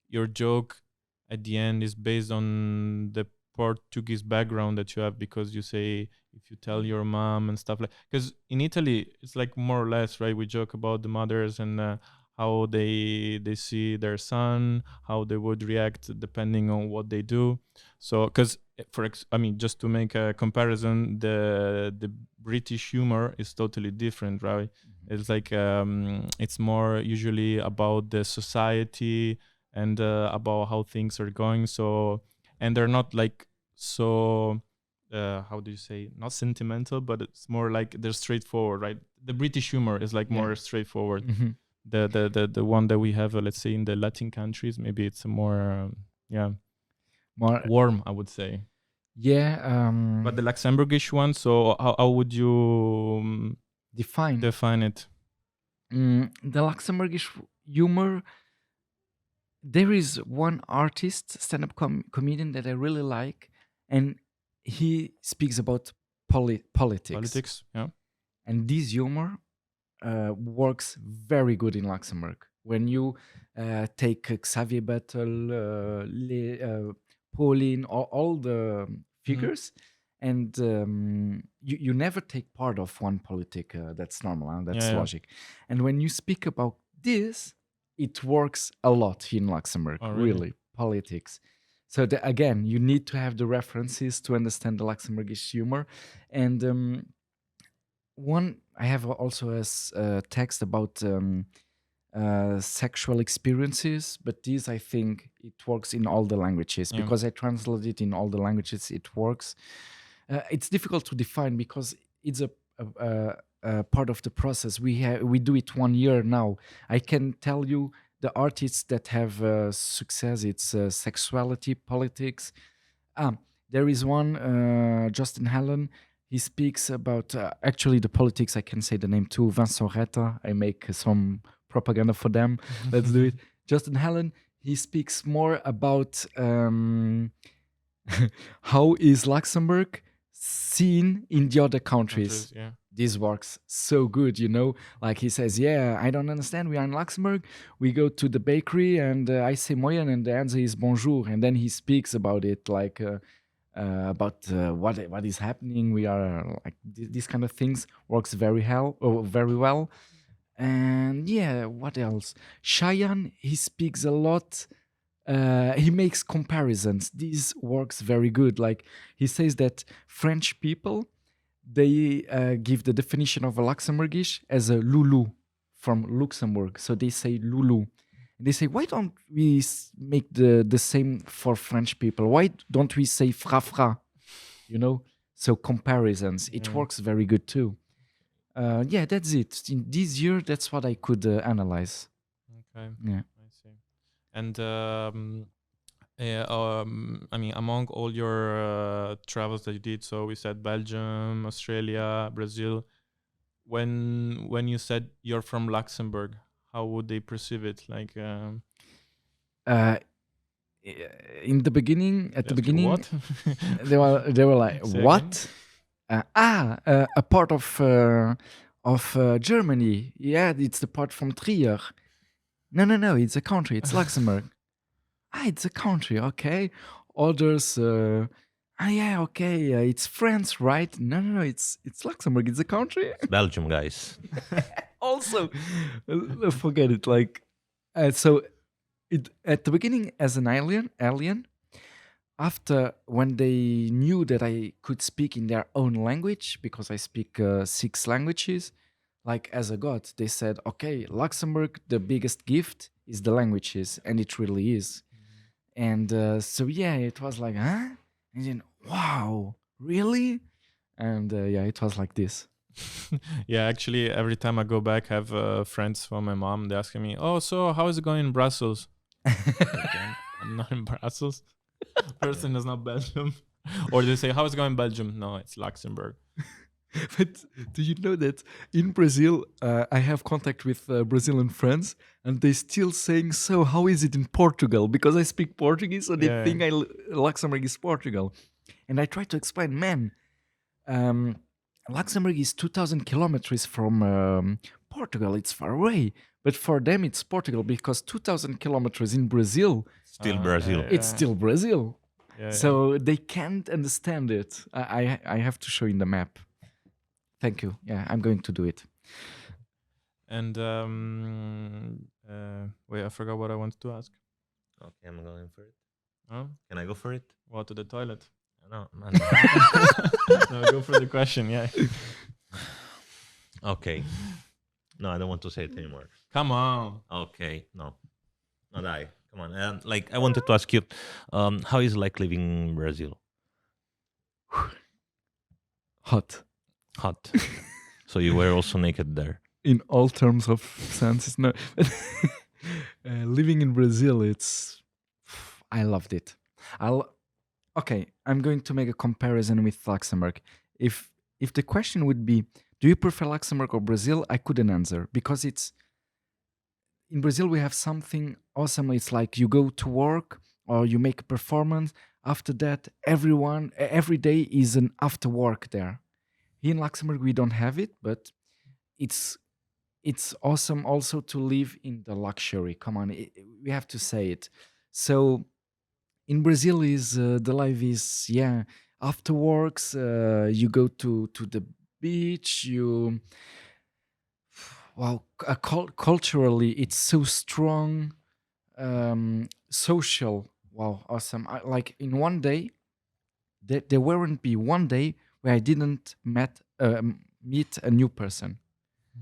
your joke at the end is based on the Portuguese background that you have, because you say if you tell your mom and stuff like, because in Italy it's like more or less, right? We joke about the mothers and how they see their son, how they would react depending on what they do. So because I mean, just to make a comparison, the British humor is totally different, right? It's like it's more usually about the society and about how things are going. So, and they're not like so. How do you say? Not sentimental, but it's more like they're straightforward, right? The British humor is like more straightforward. Mhm. The one that we have, let's say, in the Latin countries, maybe it's more More, warm, I would say. yeah. But the Luxembourgish one, so how would you Define. define it? The Luxembourgish humor. There is one artist, stand-up comedian that I really like, and he speaks about politics. Politics, yeah. And this humor works very good in Luxembourg. When you take Xavier Bettel, Pauline, all the figures, and you never take part of one politic. That's normal, huh? That's Yeah, yeah. logic. And when you speak about this, it works a lot in Luxembourg, Oh, really? really, politics. So again, you need to have the references to understand the Luxembourgish humor. And I have also a text about sexual experiences, but this I think it works in all the languages Yeah. because I translate it in all the languages. It works. It's difficult to define because it's a part of the process. We do it 1 year now. I can tell you the artists that have success. It's sexuality, politics. There is one, Justin Hallen. He speaks about actually the politics. I can say the name too. Vincent Retta. I make some propaganda for them. Let's do it. Justin Hallen. He speaks more about how is Luxembourg seen in the other countries. Yeah. This works so good, like he says, yeah, I don't understand, we are in Luxembourg, we go to the bakery and I say moyen and the answer is bonjour, and then he speaks about it like about what is happening. We are like these kind of things works very well. And yeah, what else? Cheyenne, he speaks a lot. He makes comparisons. This works very good. Like he says that French people, they give the definition of a Luxembourgish as a loulou from Luxembourg. So they say loulou. And they say, why don't we make the same for French people? Why don't we say fra? So comparisons. It works very good too. Yeah, that's it. In this year, that's what I could analyze. Okay. Yeah. I see. And I mean, among all your travels that you did, so we said Belgium, Australia, Brazil. When you said you're from Luxembourg, how would they perceive it? Like, in the beginning, what? they were like, Say what? A part of Germany. Yeah, it's the part from Trier. No, it's a country. It's Luxembourg. It's a country. Okay. Others. Yeah, okay. It's France, right? No, it's Luxembourg. It's a country. It's Belgium, guys. Also, forget it. Like, so it at the beginning as an alien. After, when they knew that I could speak in their own language, because I speak 6 languages, like as a god, they said, okay, Luxembourg, the biggest gift is the languages, and it really is. And so yeah, it was like, huh? And then, wow, really? And yeah, it was like this. Yeah, actually, every time I go back, I have friends from my mom. They asking me, "Oh, so how is it going in Brussels?" Again, I'm not in Brussels. Person is not Belgium. Or they say, "How is it going in Belgium?" No, it's Luxembourg. But do you know that in Brazil, I have contact with Brazilian friends, and they still saying, so how is it in Portugal? Because I speak Portuguese, so they think Luxembourg is Portugal. And I try to explain, man, Luxembourg is 2,000 kilometers from Portugal. It's far away. But for them, it's Portugal, because 2,000 kilometers in Brazil, Still Brazil. it's still Brazil. Yeah, So they can't understand it. I have to show in the map. Thank you. Yeah, I'm going to do it. And wait, I forgot what I wanted to ask. Okay, I'm going for it. Huh? Can I go for it? What, to the toilet? No, man. No, go for the question. Yeah. Okay. No, I don't want to say it anymore. Come on. Okay, no, not I. Come on. Like, I wanted to ask you, how is like living in Brazil? Hot. Hot. So you were also naked there. In all terms of senses, no. Living in Brazil, I loved it. Okay, I'm going to make a comparison with Luxembourg. If the question would be, do you prefer Luxembourg or Brazil? I couldn't answer because in Brazil we have something awesome. It's like you go to work or you make a performance. After that, every day is an after work there. Here in Luxembourg we don't have it, but it's awesome also to live in the luxury. Come on, we have to say it. So in Brazil is the life is after works you go to the beach. Culturally it's so strong, social. Wow, awesome. Like in one day there won't be one day where I didn't meet a new person.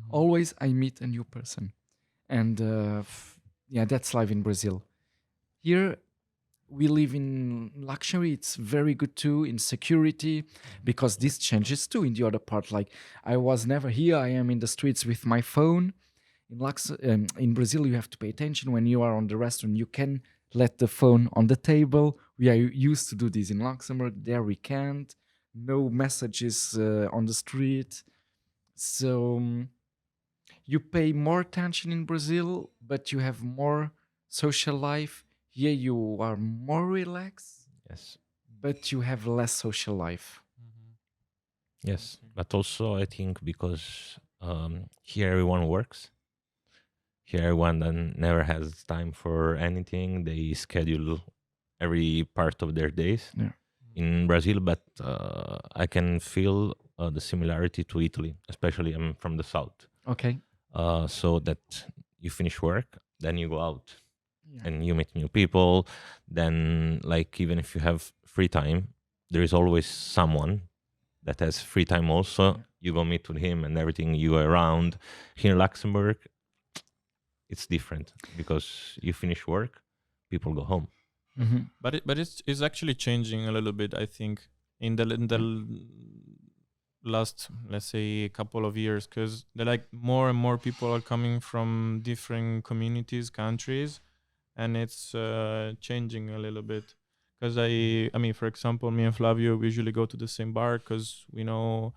Always I meet a new person. And that's life in Brazil. Here we live in luxury. It's very good too in security, because this changes too in the other part. Like I was never here. I am in the streets with my phone. In Brazil, you have to pay attention when you are on the restaurant. You can let the phone on the table. We are used to do this in Luxembourg. There we can't. No messages on the street. So you pay more attention in Brazil, but you have more social life. Here you are more relaxed, Yes. but you have less social life. Yes. But also, I think because here everyone works. Here everyone then never has time for anything. They schedule every part of their days Yeah. in Brazil, but I can feel the similarity to Italy, especially I'm from the south. Okay. So that you finish work, then you go out Yeah. and you meet new people. Then, like, even if you have free time, there is always someone that has free time also. Yeah. You go meet with him and everything. You are around. Here in Luxembourg, it's different because you finish work, people go home. Mhm. But it's actually changing a little bit. I think in the last, let's say, couple of years, because like more and more people are coming from different communities, countries, and it's changing a little bit. Because I mean, for example, me and Flavio we usually go to the same bar because we know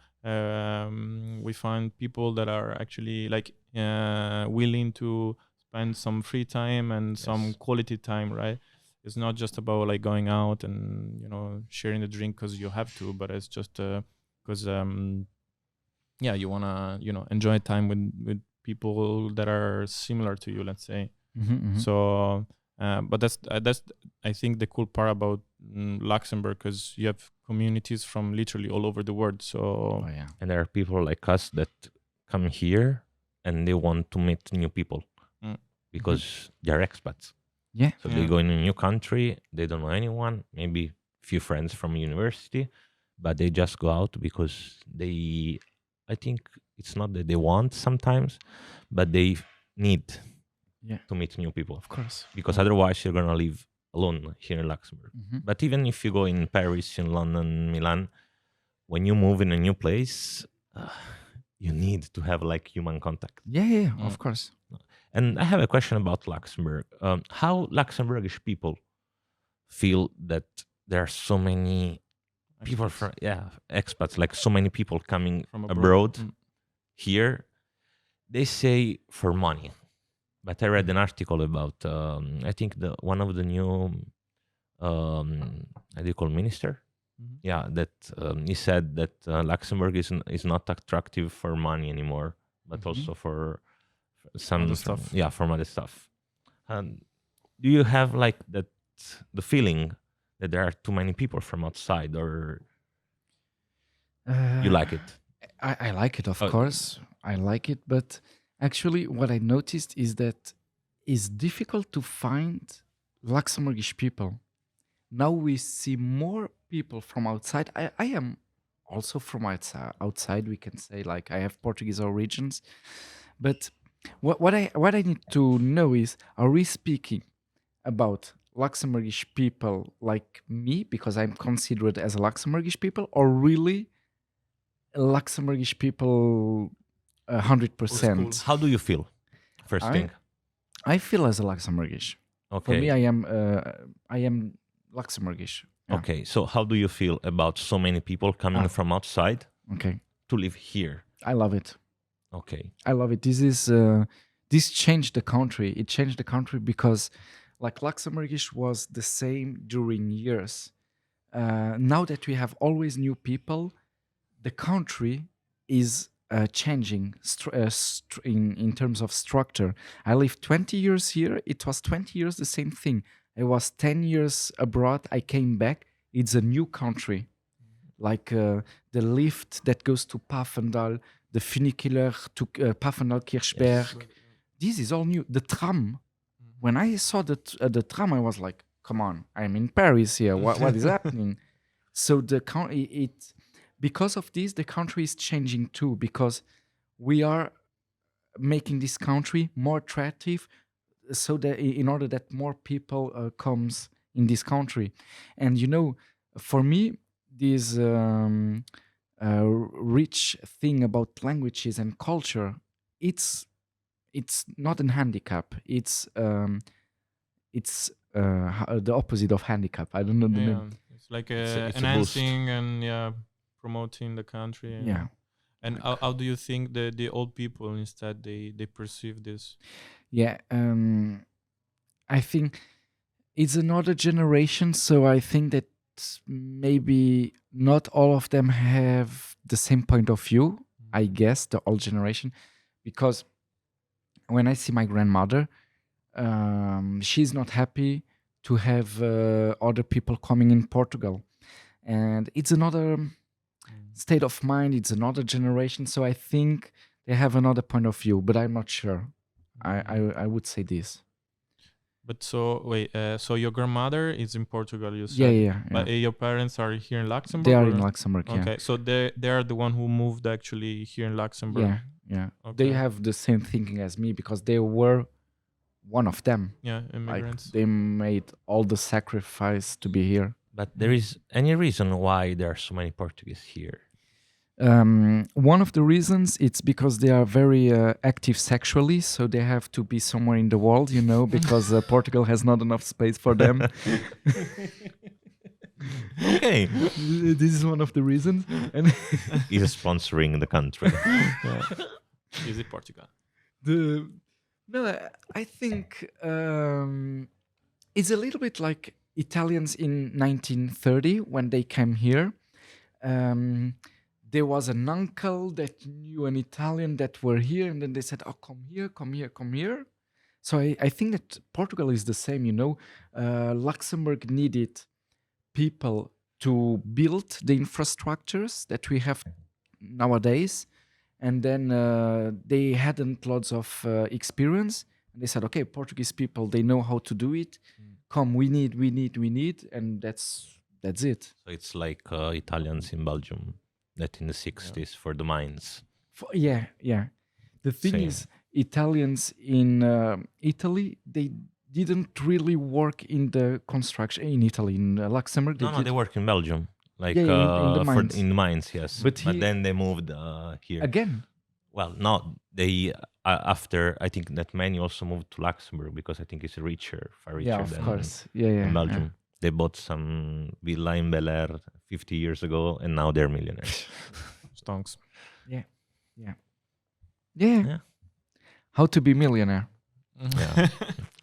we find people that are actually like willing to spend some free time and some Yes. quality time, right? It's not just about like going out and sharing the drink because you have to, but it's just because you wanna enjoy time with people that are similar to you, let's say. Mhm, mhm. So, but that's I think the cool part about Luxembourg, because you have communities from literally all over the world. So Oh yeah. And there are people like us that come here and they want to meet new people Mm. because they're expats. Yeah. So they Yeah. go in a new country, they don't know anyone, maybe few friends from university, but they just go out because I think it's not that they want sometimes, but they need Yeah. to meet new people Of course. because otherwise you're gonna live alone here in Luxembourg. Mhm. But even if you go in Paris, in London, Milan, when you move in a new place, you need to have like human contact. Yeah, Mm. of course. And I have a question about Luxembourg. How Luxembourgish people feel that there are so many people from expats, like so many people coming From abroad Mm. here? They say for money, but I read an article about I think one of the new how do you call minister? Mhm. Yeah, that he said that Luxembourg is not attractive for money anymore, but Mhm. also for some Other stuff. from other stuff. Do you have like the feeling that there are too many people from outside, or you like it? I like it, of Oh, course. I like it, but actually, what I noticed is that it's difficult to find Luxembourgish people. Now we see more people from outside. I am also from outside. We can say like I have Portuguese origins, but what I need to know is, are we speaking about Luxembourgish people like me because I'm considered as a Luxembourgish people, or really Luxembourgish people 100%? How do you feel? First I- thing. I feel as a Luxembourgish. For Okay. me, I am Luxembourgish. Yeah. Okay. So how do you feel about so many people coming from outside Okay, to live here? I love it. Okay. I love it. This changed the country. It changed the country because, like, Luxembourgish was the same during years. Now that we have always new people, the country is changing in terms of structure. I lived 20 years here. It was 20 years the same thing. I was 10 years abroad. I came back. It's a new country. Like the lift that goes to Pfaffendahl, the funicular to Pfaffendahl Kirchberg. This is all new. The tram. When I saw the tram, I was like, "Come on, I'm in Paris here. What is happening?" So because of this, the country is changing too. Because we are making this country more attractive, so that in order that more people comes in this country, and for me, this rich thing about languages and culture, it's not a handicap. It's the opposite of handicap. I don't know the name. It's like It's a boost. enhancing and promoting the country. Yeah. And how do you think the old people instead they perceive this? Yeah, I think it's another generation, so I think that maybe not all of them have the same point of view. I guess the old generation, because when I see my grandmother, she's not happy to have other people coming in Portugal, and it's another state of mind. It's another generation, so I think they have another point of view, but I'm not sure. I would say this. But so wait, so your grandmother is in Portugal, you said. Yeah. But your parents are here in Luxembourg. They are or- in Luxembourg. Yeah. Okay, so they are the one who moved actually here in Luxembourg. Yeah. Okay. They have the same thinking as me because they were one of them. Yeah, Like immigrants. they made all the sacrifice to be here. But there is any reason why there are so many Portuguese here? One of the reasons it's because they are very active sexually, so they have to be somewhere in the world, because Portugal has not enough space for them. Okay. This is one of the reasons. And Is sponsoring the country. Is it Portugal? I think it's a little bit like Italians in 1930 when they came here. There was an uncle that knew an Italian that were here, and then they said, "Oh, come here, come here, come here." So I think that Portugal is the same. Luxembourg needed people to build the infrastructures that we have nowadays, and then they hadn't lots of experience, and they said, "Okay, Portuguese people, they know how to do it. Come, we need," and that's it. So it's like Italians in Belgium that in the 60s for the mines. Yeah. The thing Same. is, Italians in Italy, they didn't really work in the construction in Italy. In Luxembourg, No, they work in Belgium. Like Yeah, in the mines. in the mines, yes. But But he- then they moved here. again. Well, no, they after I think that many also moved to Luxembourg because I think it's richer, far richer Yeah, of than course. Yeah. in Belgium. They bought some villa in Bel Air 50 years ago, and now they're millionaires. Stonks. Yeah. Yeah. How to be millionaire? Yeah.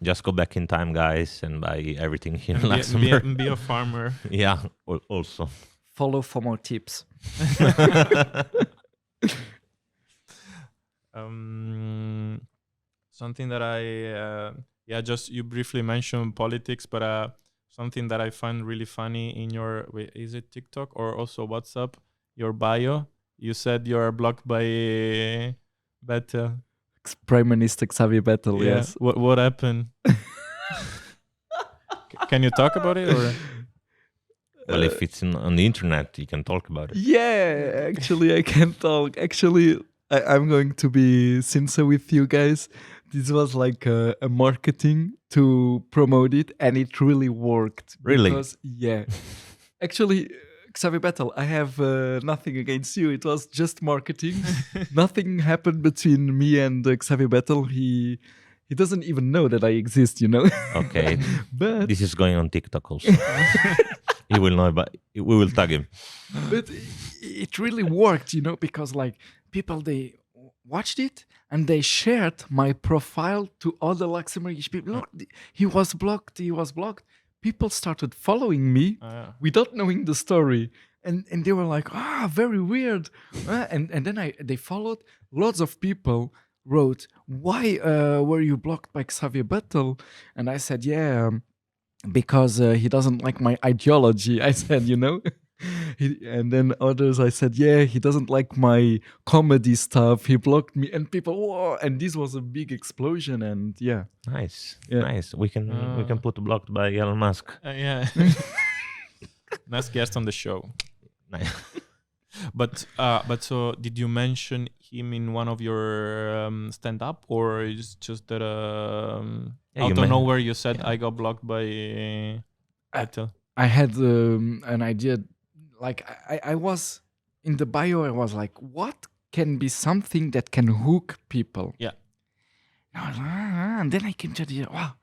Just go back in time, guys, and buy everything here in Be Luxembourg. be a farmer. Yeah, also. Follow for more tips. Something that just you briefly mentioned politics, but something that I find really funny in your is it TikTok or also WhatsApp, your bio, you said you're blocked by Bettel. Prime Minister Xavier Bettel. Yeah. Yes. What happened? Can you talk about it or Well, if it's on the internet, you can talk about it. Yeah, actually, I can talk. Actually, I'm going to be sincere with you guys. This was like a marketing to promote it, and it really worked. Really? Because, yeah. Actually, Xavier Bettel, I have nothing against you. It was just marketing. Nothing happened between me and Xavier Bettel. He doesn't even know that I exist, you know. Okay, But this is going on TikTok also. He will know, but we will tag him. but it really worked, you know, because like people they watched it and they shared my profile to other Luxembourgish people. Look, he was blocked. He was blocked. People started following me without knowing the story, and they were like, very weird. And then they followed. Lots of people wrote, why were you blocked by Xavier Bettel? And I said, yeah. Because he doesn't like my ideology, I said, you know. And then others, I said, yeah, he doesn't like my comedy stuff. He blocked me, and people, whoa! And this was a big explosion, and yeah, Nice, Yeah. nice. We can put blocked by Elon Musk. Yeah. Nice guest on the show. Nice. But so did you mention him in one of your stand-up, or is just that Yeah, out you of men- nowhere you said yeah. I got blocked by Bettel? I had an idea. Like I was in the bio, I was like, what can be something that can hook people? Yeah. And then I came to the wow,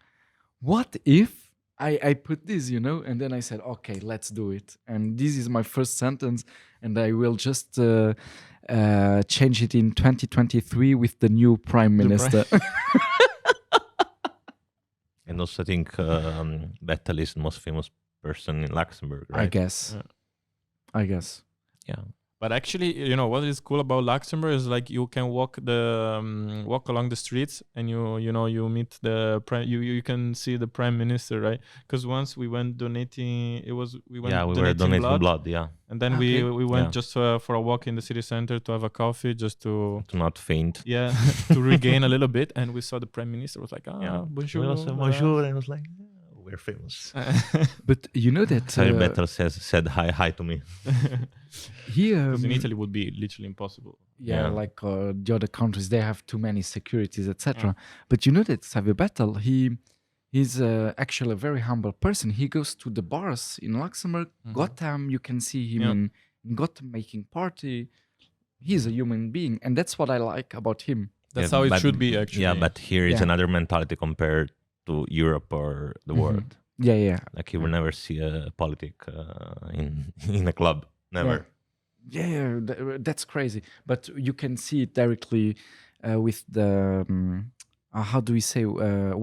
what if I put this, you know? And then I said, okay, let's do it. And this is my first sentence, and I will just change it in 2023 with the new Prime Minister. And also, I think Bettel is the most famous person in Luxembourg, right? I guess. Yeah. I guess. Yeah. But actually, you know what is cool about Luxembourg is like you can walk along the streets and you meet the you can see the Prime Minister, right? Because once we went donating, we were donating blood. Yeah, and then Okay. we went Yeah. just for a walk in the city center to have a coffee, just to to not faint. to regain a little bit, and we saw the Prime Minister was like, bonjour, We also bonjour, and I was like, we're famous. But you know that Xavier Bettel said hi to me. here in Italy would be literally impossible. yeah, Yeah. like the other countries, they have too many securities, etc. But you know that Xavier Bettel, he's actually a very humble person. He goes to the bars in Luxembourg. Gotham, you can see him Yeah. in Gotham making party. He's a human being, and that's what I like about him. That's Yeah, how it but- should be, actually. Yeah, but here is Yeah. another mentality compared to Europe or the Mhm. world. Yeah. Like you will never see a politic in a club. Never. Yeah, that's crazy. But you can see it directly with the how do we say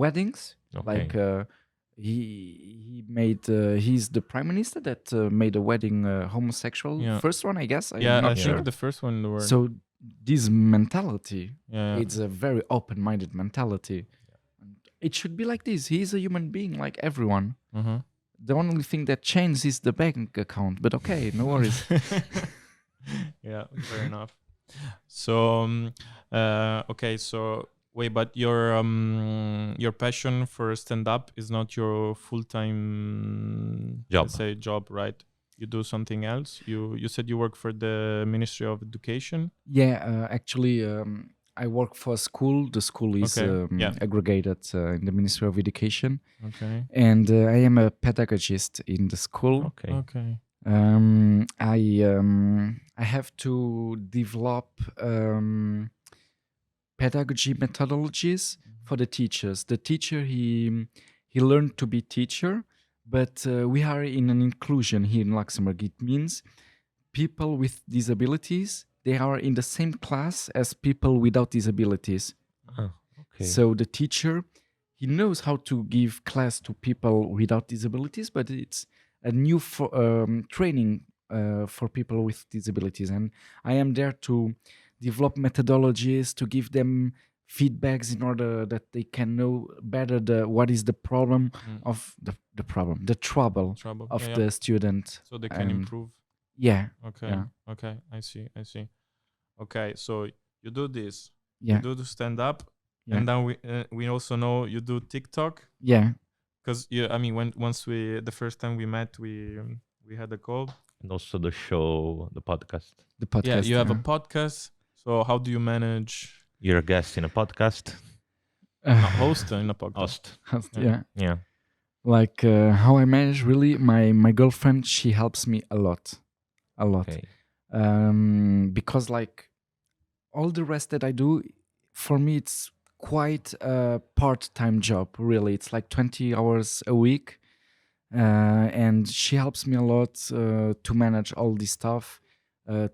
weddings? Okay. Like he made he's the prime minister that made a wedding homosexual Yeah. first one, I guess. Yeah, I'm I not think sure. the first one in the world. So this mentality, yeah. it's a very open-minded mentality. And it should be like this. He's a human being like everyone. Mhm. The only thing that changes is the bank account. But okay, no worries. Yeah, fair enough. So, okay, so wait, but your passion for stand up is not your full-time Job. let's say job, right? You do something else. You said you work for the Ministry of Education. Yeah, actually, I work for a school. The school is Okay, yeah. aggregated in the Ministry of Education, Okay. and I am a pedagogist in the school. Okay. Okay. I have to develop pedagogy methodologies for the teachers. The teacher he learned to be teacher, but we are in an inclusion here in Luxembourg. It means people with disabilities, they are in the same class as people without disabilities. Ah, okay. So the teacher, he knows how to give class to people without disabilities, but it's a new training for people with disabilities. And I am there to develop methodologies, to give them feedbacks in order that they can know better what is the problem of the trouble Trouble. of Yeah. the student. So they can and- improve. Yeah, Okay. Yeah. Okay. I see. Okay. So you do this. yeah, You do the stand up, Yeah. and then we also know you do TikTok. yeah. Because I mean, the first time we met, we we had a call. And also the show, the podcast. The podcast. Yeah, you have a yeah. podcast. So how do you manage You're a guest in a podcast. host in a podcast? Host. Yeah. Yeah. Like how I manage, really, my girlfriend, she helps me a lot. Okay. Because like all the rest that I do, for me it's quite a part-time job, really. It's like 20 hours a week, and she helps me a lot to manage all this stuff,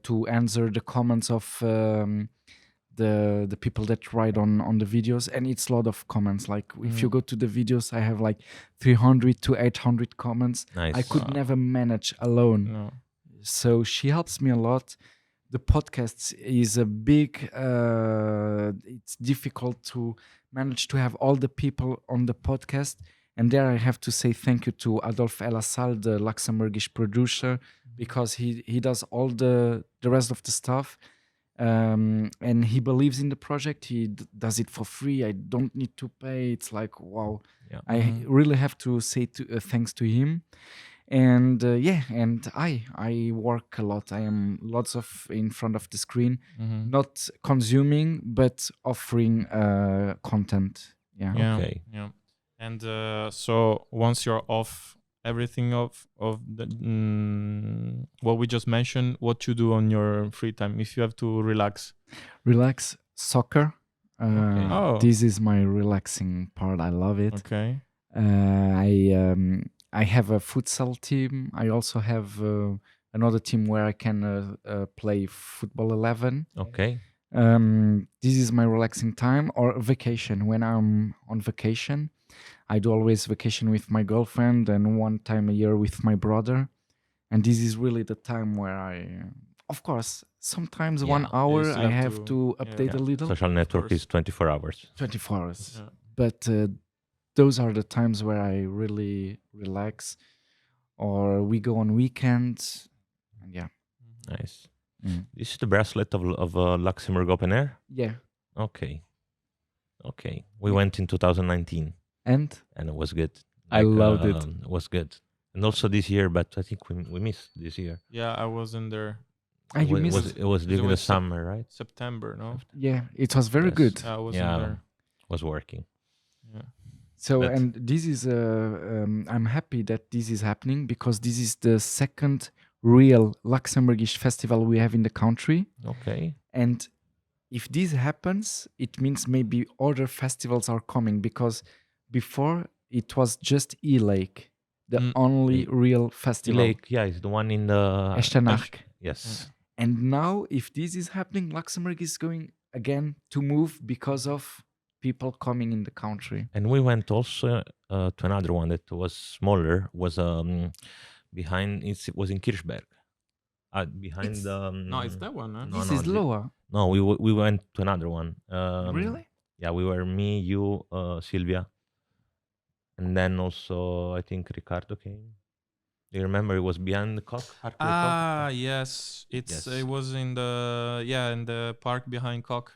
to answer the comments of the people that write on the videos. And it's a lot of comments. Like if you go to the videos, I have like 300 to 800 comments. Nice. I could never manage alone. No. So she helps me a lot. The podcast is a big, it's difficult to manage to have all the people on the podcast. And there I have to say thank you to Adolphe Elassal, the Luxembourgish producer, because he does all the rest of the stuff. And he believes in the project. He does it for free. I don't need to pay. It's like, wow. Yeah. I really have to say thanks to him. And and I work a lot. I am lots of in front of the screen, not consuming but offering content. Yeah. Yeah. Okay. Yeah. And so once you're off everything of the what we just mentioned, what you do on your free time if you have to relax? Relax, soccer. Okay. Oh. This is my relaxing part. I love it. Okay. I have a futsal team. I also have another team where I can play football 11. Okay. This is my relaxing time, or vacation. When I'm on vacation, I do always vacation with my girlfriend and one time a year with my brother. And this is really the time where I, of course, sometimes 1 Yeah. hour You still I have have to- to update a little. Social network course. is 24 hours. 24 hours. Yeah. But those are the times where I really relax, or we go on weekends. And yeah. Nice. Mm. This is the bracelet of Luxembourg Open Air. Yeah. Okay. Okay. We went in 2019 And and it was good. I loved it. It was good. And also this year, but I think we missed this year. Yeah, I wasn't there. you It missed. was during the was summer, right? September, no? Yeah, it was very Yes. good. I wasn't Yeah. there. Was working. Yeah. So, But- and this is, I'm happy that this is happening, because this is the second real Luxembourgish festival we have in the country. Okay. And if this happens, it means maybe other festivals are coming, because before it was just E-Lake, the Mm. only real festival. Lake, yeah, it's the one in the Echternach. Yes. And now, if this is happening, Luxembourg is going again to move because of people coming in the country. And we went also to another one that was smaller. Was behind. It was in Kirchberg. Behind It's- the. No, it's that one, huh? No, This no, is lower. No, we went to another one. Really? Yeah, we were me, you, Sylvia, and then also I think Ricardo came. Do you remember? It was behind the cock. Hartley Cock? Ah, yes. It's Yes. it was in the park behind Cock,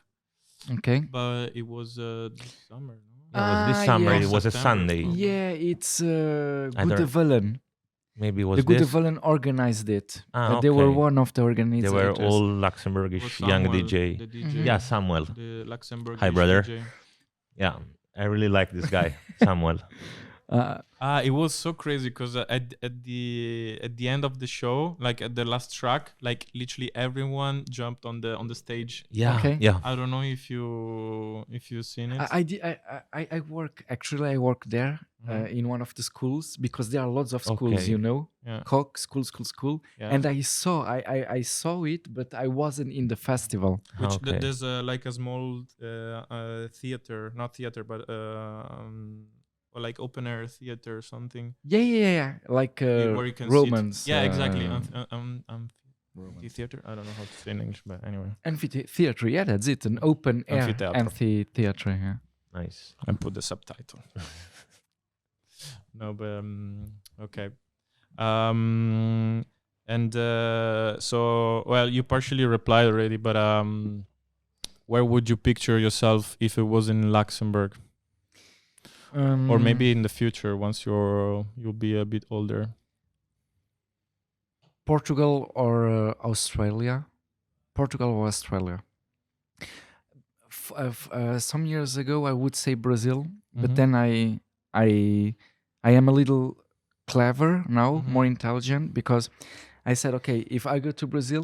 Okay. but it was this summer. No? Yeah, it was this Ah, summer. yeah. It was a September. Sunday. Yeah, it's I don't- Goede Willen. Maybe it was The Goede this. Willen organized it. Ah, They were okay. one of the They organizers. were all It was Luxembourgish young Samuel, DJ. The DJ. Mhm. Yeah, Samuel. The Luxembourg. Hi, brother. DJ. Yeah, I really like this guy, Samuel. It was so crazy because at the end of the show, like at the last track, like literally everyone jumped on the stage. Yeah, Okay. yeah. I don't know if you've seen it. I work, actually I work there in one of the schools, because there are lots of schools, Okay. you know, Yeah. Koch, school. Yeah. And I saw it, but I wasn't in the festival. Which Okay. there's like a small theater, not theater, but or like open air theater or something. Yeah. Like Where you can Romans. sit. Yeah, exactly. Romans. Theater. I don't know how to say in English, but anyway. Amphitheater, yeah, that's it. An open air Amphitheater. amphitheater, yeah. Nice. I put the subtitle. No, but okay. And so, well, you partially replied already, but where would you picture yourself if it was in Luxembourg, or maybe in the future once you'll be a bit older? Portugal or Australia. Portugal or Australia. Some years ago, I would say Brazil, but Mhm. then I, I am a little clever now, more Mhm. intelligent, because I said, okay, if I go to Brazil,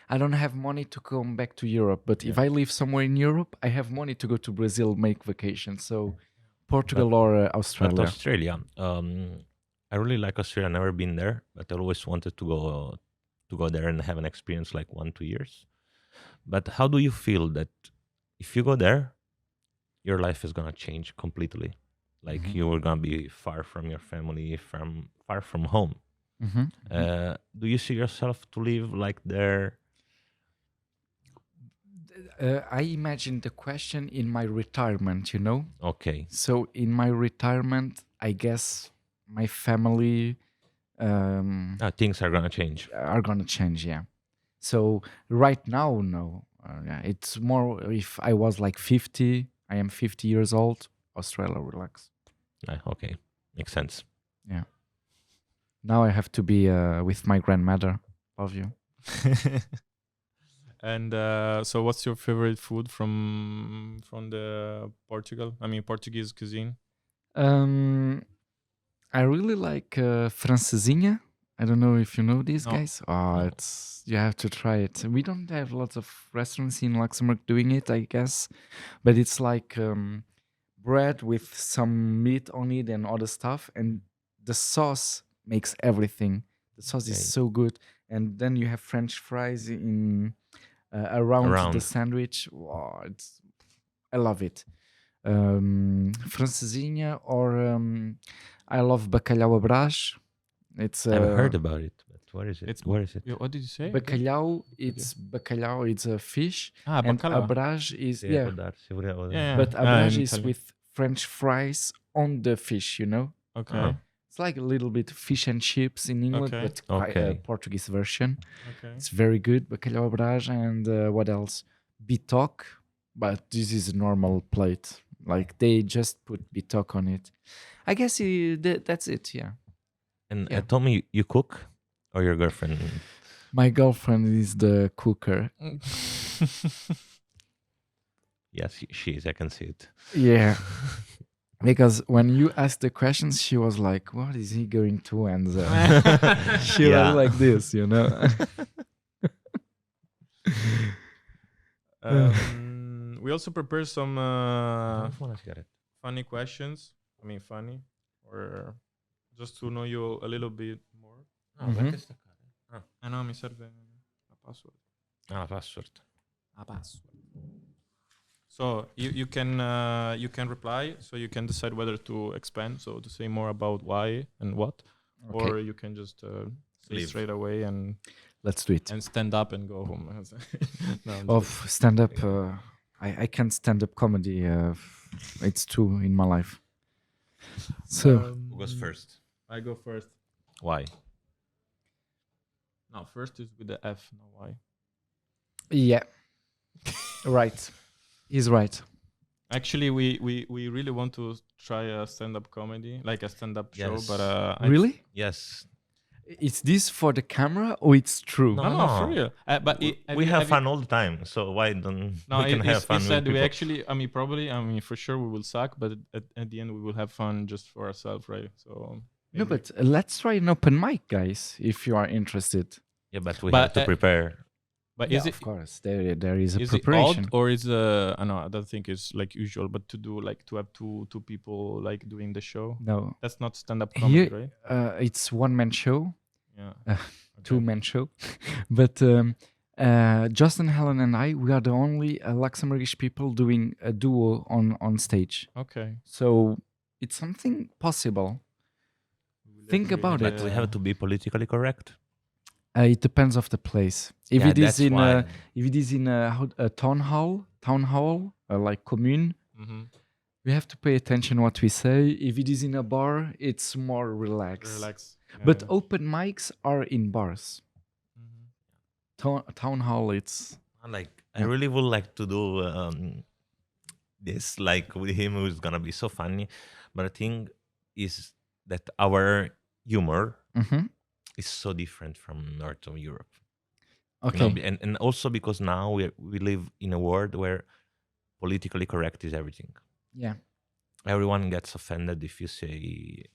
I don't have money to come back to Europe. But if Yeah. I live somewhere in Europe, I have money to go to Brazil, make vacation. So But Portugal or but Australia. Australia, I really like Australia. Never been there, but I always wanted to go there and have an experience like 1 2 years. But how do you feel that if you go there, your life is gonna change completely? Like Mhm. you are gonna be far from your family, from far from home. Mhm. Do you see yourself to live like there? I imagine the question in my retirement, you know? Okay, So in my retirement, I guess my family things are gonna change. are gonna change, yeah. So right now, no. Yeah, it's more if I was like 50, I am 50 years old, Australia, relax. Okay, makes sense. Yeah. Now I have to be with my grandmother. Love you. And so, what's your favorite food from the Portugal? I mean, Portuguese cuisine. Um, I really like francesinha. I don't know if you know these No. guys. Oh, No. it's you have to try it. We don't have lots of restaurants in Luxembourg doing it, I guess, but it's like bread with some meat on it and other stuff, and the sauce makes everything. The sauce is Okay. so good, and then you have French fries in around the Around. sandwich. Wow, I love it. Francesinha or I love bacalhau à Brás. It's I've heard about it, but where is it? It's Where is it? What did you say? bacalhau. It's bacalhau. It's a fish, Ah, and bacala. Abrage is Devo dar, se vorrei- Yeah, but yeah. abrage In is Italy. with French fries on the fish. You know, Okay. it's like a little bit fish and chips in England, Okay. but quite a Okay. Portuguese version. Okay. It's very good. Bacalhau abrage and what else? Bitoque, but this is a normal plate. Like they just put bitoque on it. I guess that's it. Yeah. And Yeah. tell me, you cook or your girlfriend? My girlfriend is the cooker. Yes, she is. I can see it. Yeah. Because when you asked the questions, she was like, "What is he going to answer?" She Yeah. was like this, you know. We also prepared some Wanna cigarette? funny questions. I mean, funny, or just to know you a little bit more. Ah, Mhm. perché sta cara? No, mi serve la password. Ah, password. A password. So you can reply. So you can decide whether to expand. So to say more about why and what, Okay. or you can just say Leave. straight away and Let's do it. stand up and go home. No, I'm Of joking. stand up, I can't stand up comedy. It's two in my life. So Who goes first? I go first. Why? No, first is with the F. No, why? yeah, right. He's right. Actually, we really want to try a stand-up comedy, like a stand-up show. Yes. But Really? Yes. Is this for the camera or it's true? no, for No. real. But We have fun all the time, so why don't No, we can have fun it's with that we people? actually. I mean, probably. I mean, for sure we will suck, but at the end we will have fun just for ourselves, right? So. No, maybe- but let's try an open mic, guys, if you are interested. Yeah, but we But, have to prepare. But Yeah, is it of course, there is a is it preparation. odd or is I know I don't think it's like usual, but to do like to have two people like doing the show. No, That's not stand-up comedy, here right? it's one man show, Yeah. two man show, but Justin, Helen, and I, we are the only Luxembourgish people doing a duo on stage. Okay. So it's something possible. Think about But it. we have to be politically correct. It depends of the place. If Yeah, it is that's in why. if it is in a town hall, like commune, Mm-hmm. we have to pay attention what we say. If it is in a bar, it's more relaxed. Relax. But open mics are in bars. Mhm. Town hall, it's I Yeah. really would like to do this like with him. Who's gonna be so funny, but the thing is that our humor Mhm. is so different from North of Europe. Okay. And also because now we live in a world where politically correct is everything. Yeah. Everyone gets offended if you say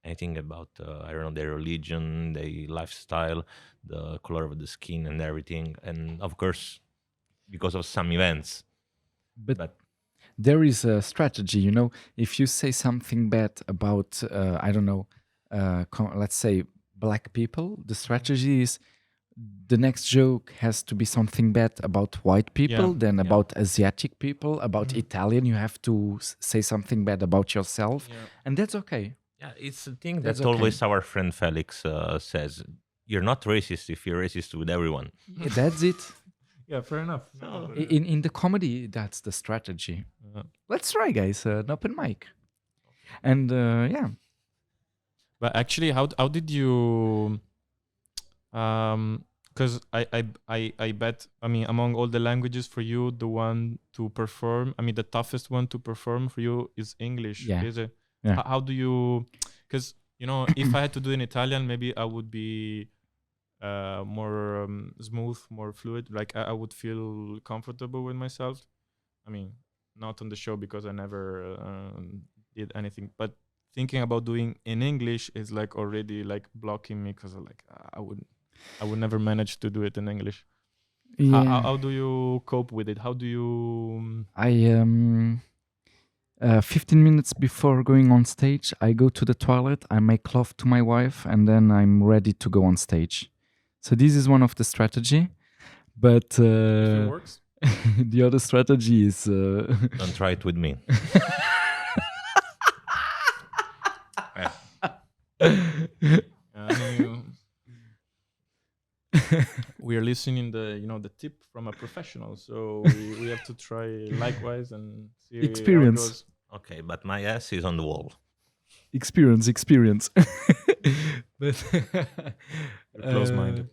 anything about I don't know, their religion, their lifestyle, the color of the skin, and everything. And of course, because of some events. But there is a strategy, if you say something bad about I don't know, let's say black people, the strategy is the next joke has to be something bad about white people, then about Asiatic people, about Italian. You have to say something bad about yourself, and that's okay. Yeah, it's a thing That's that always our friend Felix says. You're not racist if you're racist with everyone. That's it. Yeah, fair enough. In the comedy, that's the strategy. Let's try, guys, an open mic. And yeah. But actually, how did you? Because I bet, I mean, among all the languages for you, the one to perform, I mean, the toughest one to perform for you is English. Yeah. Is it? Yeah. How do you? Because if I had to do in Italian, maybe I would be more smooth, more fluid. Like I would feel comfortable with myself. I mean, not on the show because I never did anything, but thinking about doing in English is like already like blocking me because like I would never manage to do it in English. Yeah. How do you cope with it? How do you? 15 minutes before going on stage, I go to the toilet, I make love to my wife, and then I'm ready to go on stage. So this is one of the strategy, but If it works. the other strategy is Don't try it with me. We are listening the tip from a professional, so we have to try likewise and see Experience. how it goes. Okay, but my ass is on the wall. experience. But Close-minded.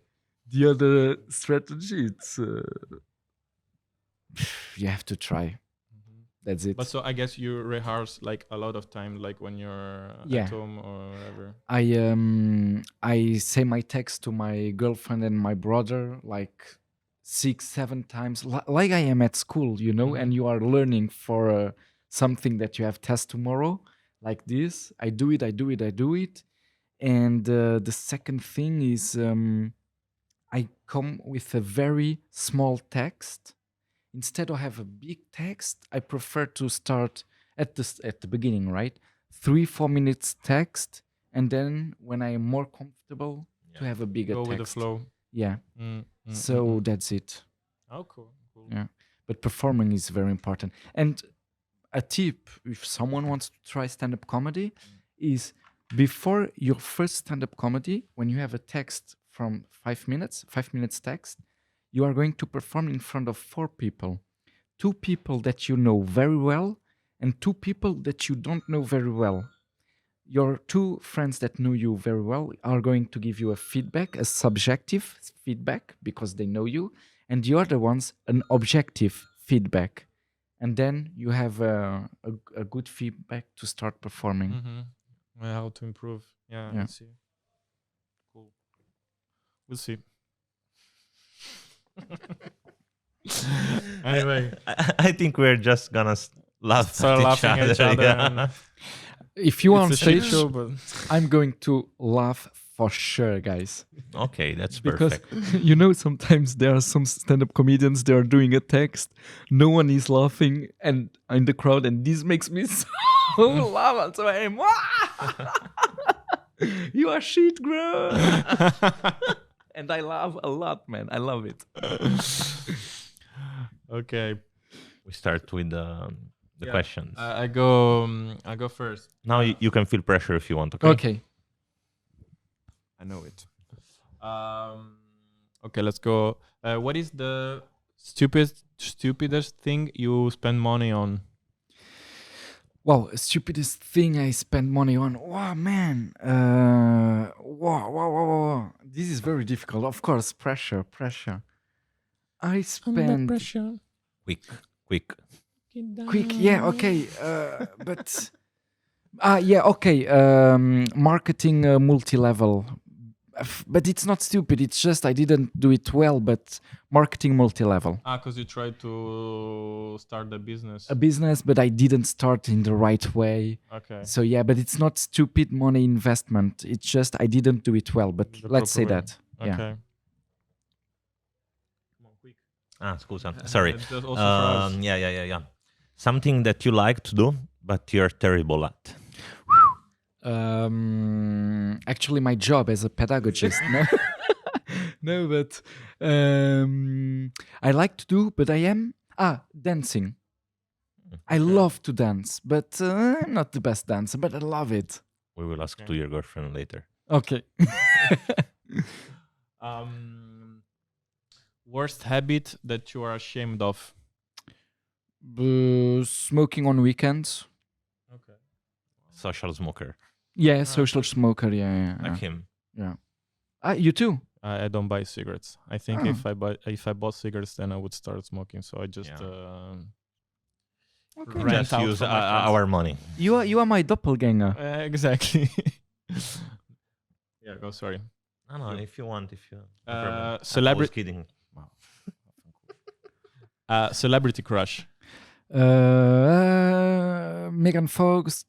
the other strategy, it's you have to try. That's it. But so I guess you rehearse like a lot of time, like when you're Yeah. at home or whatever. I say my text to my girlfriend and my brother like 6-7 times, like I am at school, and you are learning for something that you have test tomorrow. Like this, I do it. And the second thing is I come with a very small text. Instead of have a big text, I prefer to start at the beginning, right? 3-4 minutes text, and then when I am more comfortable to have a bigger Go text. with the flow. Yeah. So that's it. Oh, cool. Yeah. But performing is very important. And a tip, if someone wants to try stand-up comedy, is before your first stand-up comedy, when you have a text from 5 minutes text, you are going to perform in front of 4 people. 2 people that you know very well and 2 people that you don't know very well. Your 2 friends that know you very well are going to give you a feedback, a subjective feedback because they know you, and the other ones an objective feedback. And then you have a good feedback to start performing. Well, how to improve. Yeah. Let's see. Cool. We'll see. Anyway, I think we're just gonna laugh start laughing at each other. Yeah. And If you are on it's a shit stage, show, but I'm going to laugh for sure, guys. Okay, that's Because perfect. sometimes there are some stand-up comedians, they are doing a text, no one is laughing and in the crowd, and this makes me so laugh. So I'm you are shit, bro. And I laugh a lot, man. I love it. okay. We start with the questions. I go first. Now you can feel pressure if you want. Okay. Okay. I know it. Okay, let's go. What is the stupidest thing you spend money on? Wow, stupidest thing I spend money on. Wow, man. Wow. This is very difficult. Of course, pressure. I spend pressure. Quick. quick. Yeah, okay. But yeah, okay. Marketing multi-level. but it's not stupid. It's just I didn't do it well. But marketing multi-level, Because you tried to start the business. a business, but I didn't start in the right way. Okay. So yeah, but it's not stupid money investment. It's just I didn't do it well. But The let's say proper way. that. Yeah. Okay. Scusa. Sorry. That's also for us. Yeah. Something that you like to do, but you're terrible at. Actually, my job as a pedagogist. No, no, but I like to do, but I am dancing. I love to dance, but I'm not the best dancer, but I love it. We will ask Okay. to your girlfriend later. Okay. Worst habit that you are ashamed of? Smoking on weekends. Okay. Social smoker. Yeah, social smoker. Yeah. Like him. You too. I don't buy cigarettes. I think Ah. if I bought cigarettes, then I would start smoking. So I just Yeah. Okay. Rent Just out use from my friends. our money. You are my doppelganger. Exactly. Yeah. Go. Sorry. No, if you want, if you. Uh, I was celebra- kidding. Celebrity crush. Megan Fox,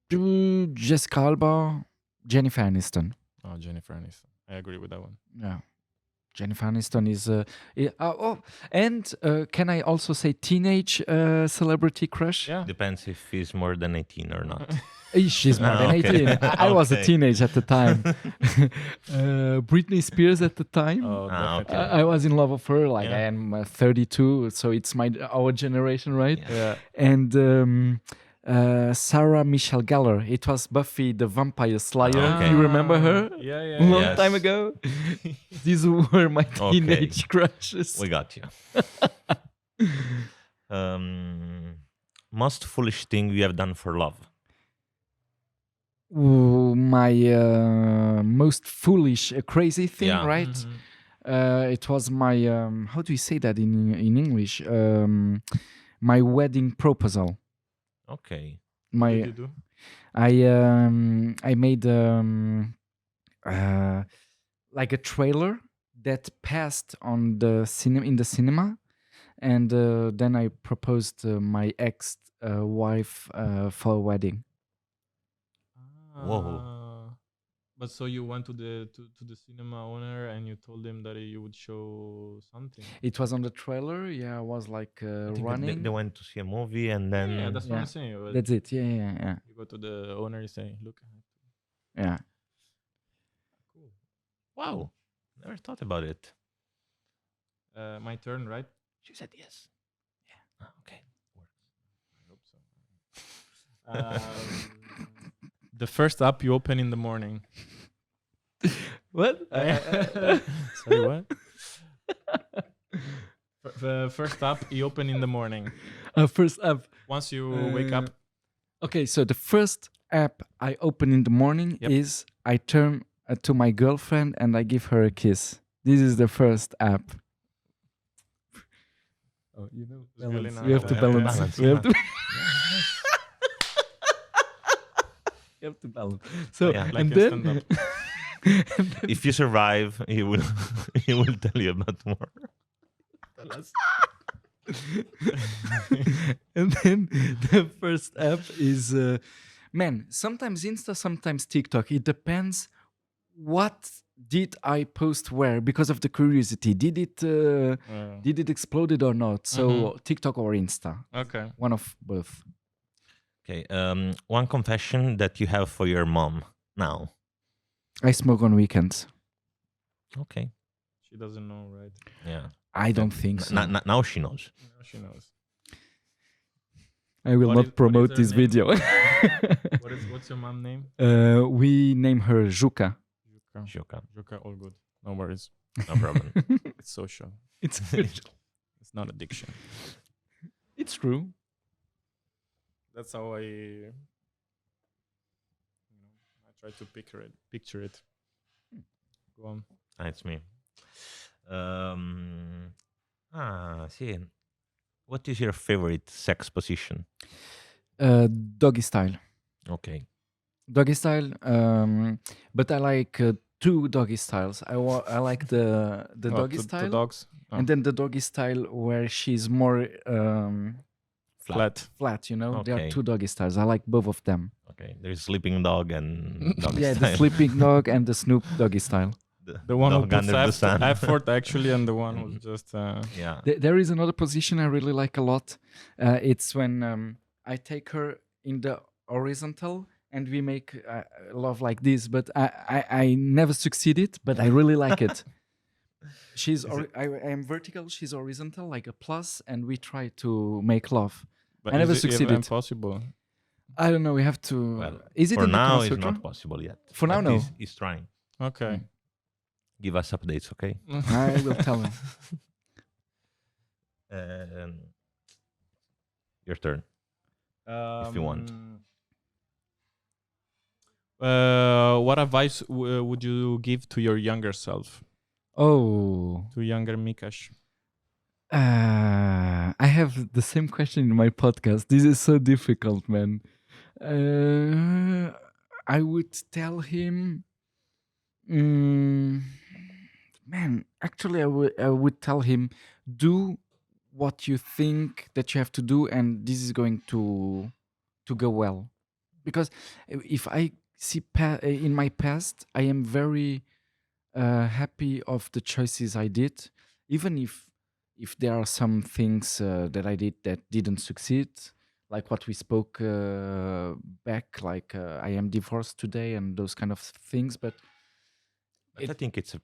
Jessica Alba, Jennifer Aniston. Oh, Jennifer Aniston. I agree with that one. Yeah. Jennifer Aniston is and can I also say teenage celebrity crush? Yeah. Depends if he's more than 18 or not. She's more than Okay. 18. I was a Okay. teenage at the time. Britney Spears at the time. Oh, Okay. definitely. I was in love with her. Like Yeah. I am 32, so it's our generation, right? Yeah. Yeah. And Sarah Michelle Gellar. It was Buffy the Vampire Slayer. Okay. You remember her? Yeah. Long Yes. time ago. These were my teenage crushes. We got you. Most foolish thing you have done for love. Ooh, my most foolish, crazy thing, Yeah. right? Mhm. It was my how do you say that in English? My wedding proposal. Okay. What did My you do? I made like a trailer that passed on the cinema, and then I proposed my ex wife for a wedding. Whoa. But so you went to the cinema owner and you told him that you would show something. It was on the trailer. Yeah, I was like I think they- running. They went to see a movie and then. Yeah, that's what Yeah. I'm saying. But That's it. Yeah. you go to the owner, you say, "Look, Yeah. cool. Wow. Never thought about it. My turn, right?" She said yes. Yeah. Okay. I hope so. The first app you open in the morning. What? Sorry, what? The first app you open in the morning. First app. Once you wake up. Okay, so the first app I open in the morning Yep. is I turn to my girlfriend and I give her a kiss. This is the first app. Oh, you know, It's really balance. nice. We have to Yeah, balance. balance, We have yeah. to. You have to balance. So Yeah. Like and in then, stand-up. and then If you survive, he will he will tell you about more. and then the first app is man, sometimes Insta, sometimes TikTok. It depends what did I post where because of the curiosity. Did it exploded or not? So TikTok or Insta, Okay. one of both. Okay. One confession that you have for your mom now. I smoke on weekends. Okay. She doesn't know, right? Yeah. I don't think so. Now she knows. Now she knows. I will What not is- what promote is this her name? video. What's your mom name? We name her Juka. Juka. Shuka. Juka, all good. No worries. No problem. It's social. It's It's not addiction. it's true. That's how I try to picture it. Go on. It's me. See. What is your favorite sex position? Doggy style. Okay. Doggy style. But I like two doggy styles. I like the doggy The style, dogs. Oh, and then the doggy style where she's more flat. flat. You know, there are Okay. two doggy styles. I like both of them. Okay, there's sleeping dog and dog Yeah, style. the sleeping dog and the Snoop doggy style. The one who dog puts under the sun. effort actually, and the one who's just. Yeah. There is another position I really like a lot. It's when I take her in the horizontal and we make love like this. But I never succeeded, but I really like it. I am vertical, she's horizontal, like a plus, and we try to make love. But I never is it even succeeded. impossible? I don't know. We have to. Well, is it For in the now, Kama it's Sutra? not possible yet. For now, But no. He's trying. Okay. Give us updates, okay? I will tell him. Your turn. If you want. What advice would you give to your younger self, Oh, to younger Micas? I have the same question in my podcast. This is so difficult, man. I would tell him, man. Actually, I would tell him, do what you think that you have to do, and this is going to go well. Because if I see in my past, I am very happy of the choices I did, even if there are some things that I did that didn't succeed, like what we spoke back, like I am divorced today and those kind of things. But But I think it's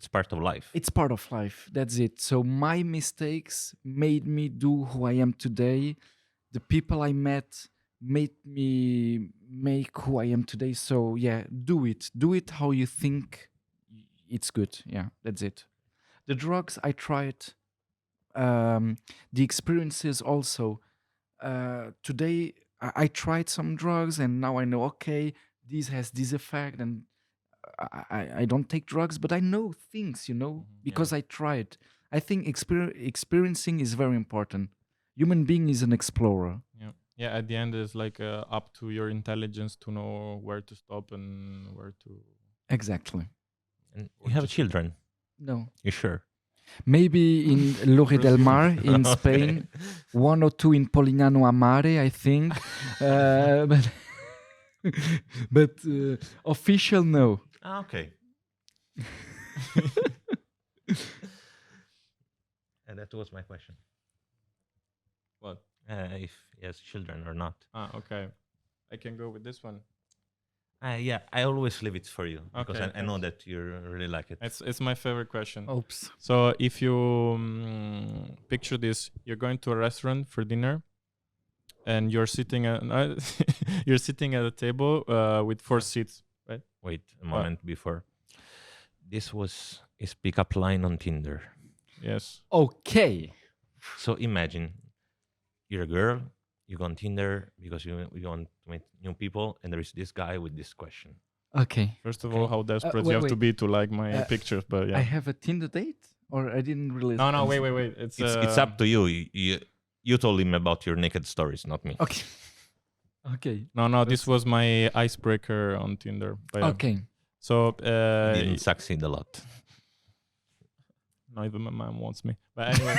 part of life. it's part of life. That's it. So my mistakes made me do who I am today. The people I met made me make who I am today. So yeah, do it. Do it how you think it's good. Yeah, that's it. The drugs I tried, the experiences also. Today I tried some drugs and now I know, okay, this has this effect, and I don't take drugs, but I know things, because I tried. I think experiencing is very important. Human being is an explorer. Yeah. Yeah. At the end, it's like up to your intelligence to know where to stop and where to. Exactly. And you have children. No. You sure? Maybe in Lore del Mar in Spain, 1 or 2 in Polignano a Mare, I think. But but official, no. Ah, okay. And that was my question. What? If he has children or not. Okay. I can go with this one. Yeah, I always leave it for you because Okay, I know that you really like it. It's my favorite question. Oops. So if you picture this, you're going to a restaurant for dinner, and you're sitting at you're sitting at a table with 4 seats, right? Wait a moment before. This was his pickup line on Tinder. Yes. Okay. So imagine you're a girl, you go on Tinder because you want to meet new people, and there is this guy with this question. Okay. First of all, how desperate wait, you have to wait. be to like my pictures, but yeah. I have a Tinder date, or I didn't realize. No, wait. It's up to you. You told him about your naked stories, not me. Okay. Okay. No, this was my icebreaker on Tinder. But yeah. Okay. So Didn't succeed a lot. not even my mom wants me. But anyway.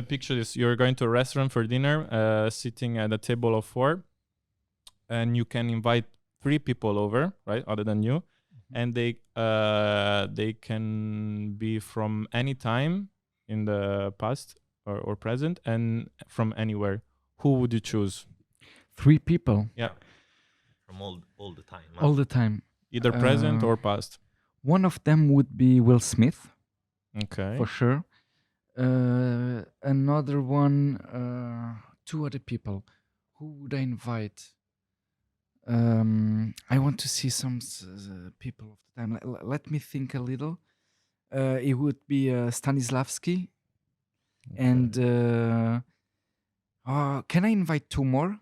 Picture this. You're going to a restaurant for dinner, sitting at a table of 4, and you can invite 3 people over, right, other than you, and they can be from any time in the past or present, and from anywhere. Who would you choose? 3 people. Yeah, From all the time. All the time. either present or past. One of them would be Will Smith, Okay. for sure. Another one, 2 other people. Who would I invite? I want to see some people of the time. Let me think a little. It would be Stanislavski. And can I invite 2 more?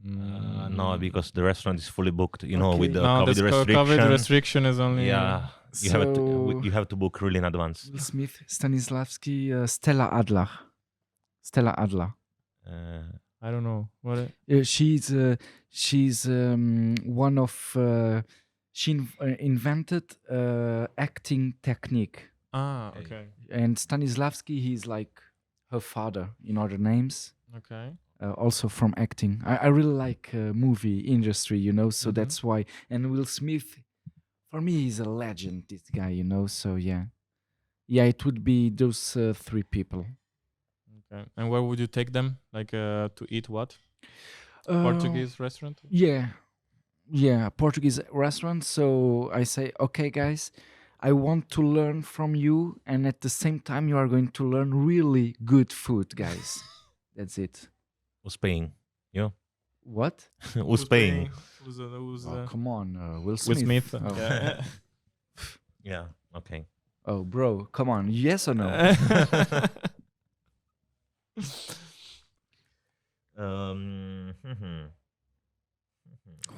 No, because the restaurant is fully booked. You know, Okay. with the No, COVID this restriction. COVID restriction is only. Yeah, you have to book really in advance. Will Smith, Stanislavski, Stella Adler. Stella Adler. I don't know what. She's one of invented acting technique, Okay. and Stanislavski, he's like her father in other names. Okay. Also from acting. I really like movie industry, so Mhm. that's why. And Will Smith, for me, he's a legend, this guy, so yeah. Yeah, it would be those three people. Okay. And where would you take them? Like to eat what? Uh, Portuguese restaurant? Yeah, Portuguese restaurant. So I say, okay, guys, I want to learn from you, and at the same time, you are going to learn really good food, guys. That's it. Who's paying? You? What? Who's paying? Who's Oh, come on, Will Will Smith. Smith? Oh. Yeah. Yeah. Okay. Oh, bro, come on. Yes or no? Mhm.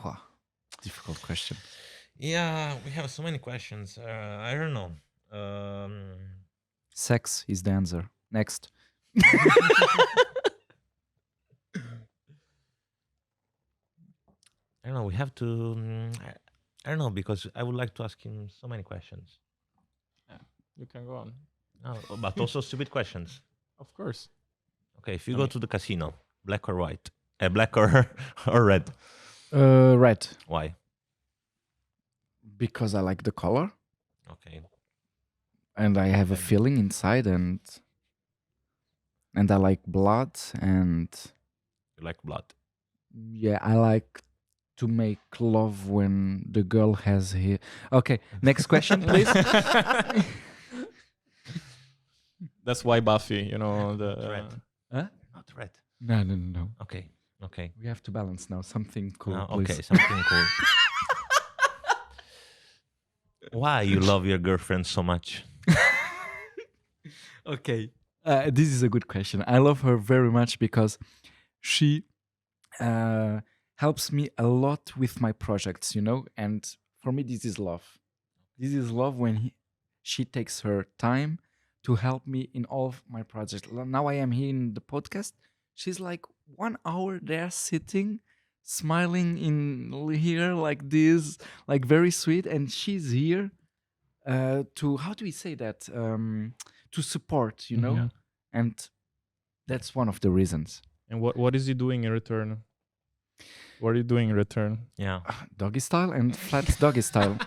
Wow, difficult question. Yeah, we have so many questions. I don't know. Sex is the answer. Next. I don't know. We have to. I don't know because I would like to ask him so many questions. You can go on. But also stupid questions. Of course. Okay, if you I go mean- to the casino, black or white? Black or or red? Red, Why? because I like the color Okay. and I have a Okay. feeling inside, and I like blood, and You like blood. yeah, I like to make love when the girl has here. Okay, next question, please. That's why Buffy, the Red. Huh? Not red. No. Okay. Okay. We have to balance now. Something cool, No, please. okay, something cool. Why you love your girlfriend so much? Okay. This is a good question. I love her very much because she helps me a lot with my projects, and for me, this is love. This is love when she takes her time to help me in all of my projects. Now I am here in the podcast. She's like 1 hour there sitting, smiling in here like this, like very sweet. And she's here to, how do we say that? To support, Mhm. and that's one of the reasons. And what is he doing in return? What are you doing in return? Yeah. Doggy style and flat doggy style.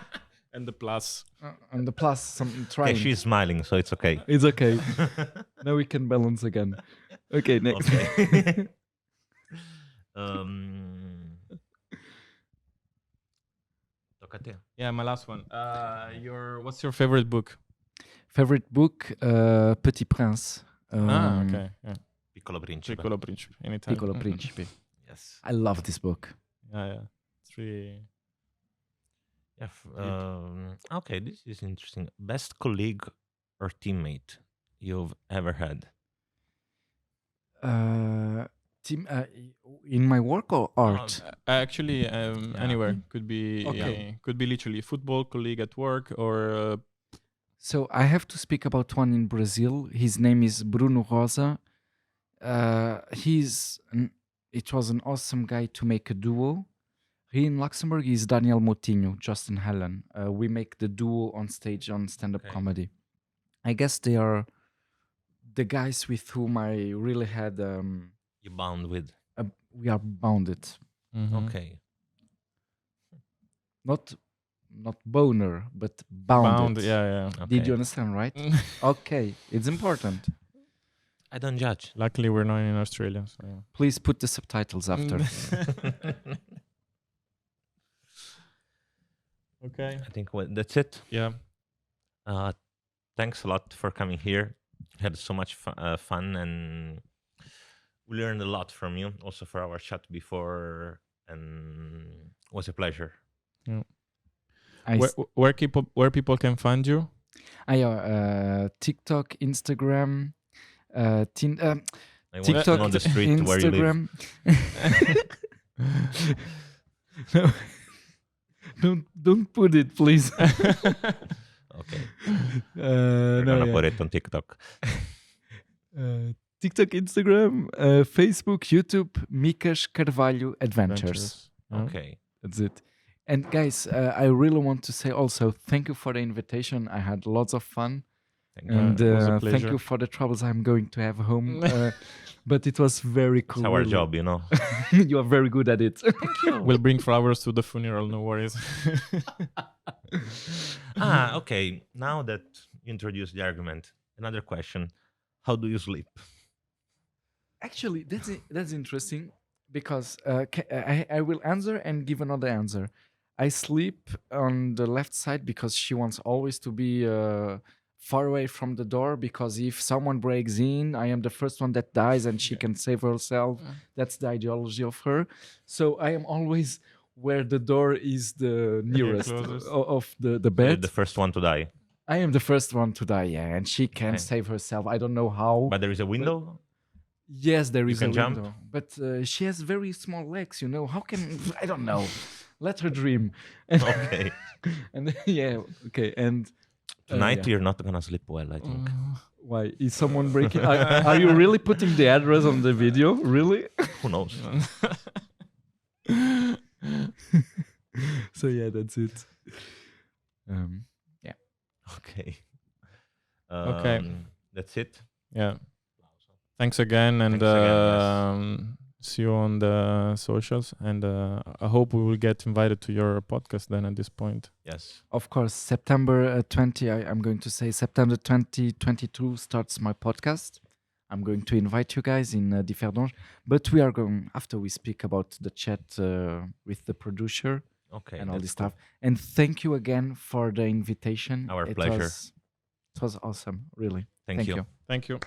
And the plus. And the plus, some Okay, trying. she's smiling, so it's okay. It's okay. Now we can balance again. Okay, next. Okay. um, Tócate. Yeah, my last one. What's your favorite book? Favorite book, Petit Prince. Okay. Yeah. Piccolo Principe. Piccolo Principe. In Italian. Piccolo Principe. Yes. I love this book. Yeah. It's really. Yeah. Okay, this is interesting. Best colleague or teammate you've ever had? Team, in my work or art? Actually, anywhere could be. Okay. Could be literally football colleague at work or. So I have to speak about one in Brazil. His name is Bruno Rosa. It was an awesome guy to make a duo. Here in Luxembourg is Daniel Motinho, Justin Helen. We make the duo on stage on stand-up Okay. comedy. I guess they are the guys with whom I really had. You bound with? We are bounded, Mhm. Okay. not boner, but bounded. Bound. Yeah. Okay. Did you understand, right? Okay, it's important. I don't judge. Luckily, we're not in Australia. So yeah. Please put the subtitles after. Okay. I think that's it. Yeah. Thanks a lot for coming here. We had so much fun, and we learned a lot from you. Also for our chat before, and it was a pleasure. Where people can find you? TikTok, Instagram, I want to TikTok, know the street where you live. Instagram. No, don't put it, please. Okay. We're No, gonna yeah. put it on TikTok. TikTok, Instagram, Facebook, YouTube, Micas Carvalho Adventures. Yeah. Okay. That's it. And guys, I really want to say also thank you for the invitation. I had lots of fun. Thank you. And it was a thank pleasure. you for the troubles I'm going to have home. But it was very It's cool. our really. job, you know. You are very good at it. We'll bring flowers to the funeral, no worries. Okay. Now that you introduced the argument, another question: how do you sleep? Actually, that's interesting because I will answer and give another answer. I sleep on the left side because she wants always to be far away from the door, because if someone breaks in, I am the first one that dies and she can save herself. That's the ideology of her. So I am always where the door is the nearest closest. of the You're bed. the first one to die, I am the first one to die, yeah, and she can Okay. save herself. I don't know how. but there is a window. Yes, there is can a jump? window, but she has very small legs. You know, how can I don't know. Let her dream. And, Okay. and yeah, okay. And Tonight yeah. you're not gonna sleep well, I think. Why is someone breaking? Are you really putting the address on the video? Really? Who knows? So yeah, that's it. Okay. Okay. That's it. Yeah. Thanks again, and Thanks again, yes. see you on the socials. And I hope we will get invited to your podcast then at this point. Yes. Of course, September 20. I'm going to say September 2022 starts my podcast. I'm going to invite you guys in Differdange, but we are going after we speak about the chat with the producer Okay. and all that's this cool. stuff. And thank you again for the invitation. Our pleasure. It was awesome, really. Thank you. Thank you.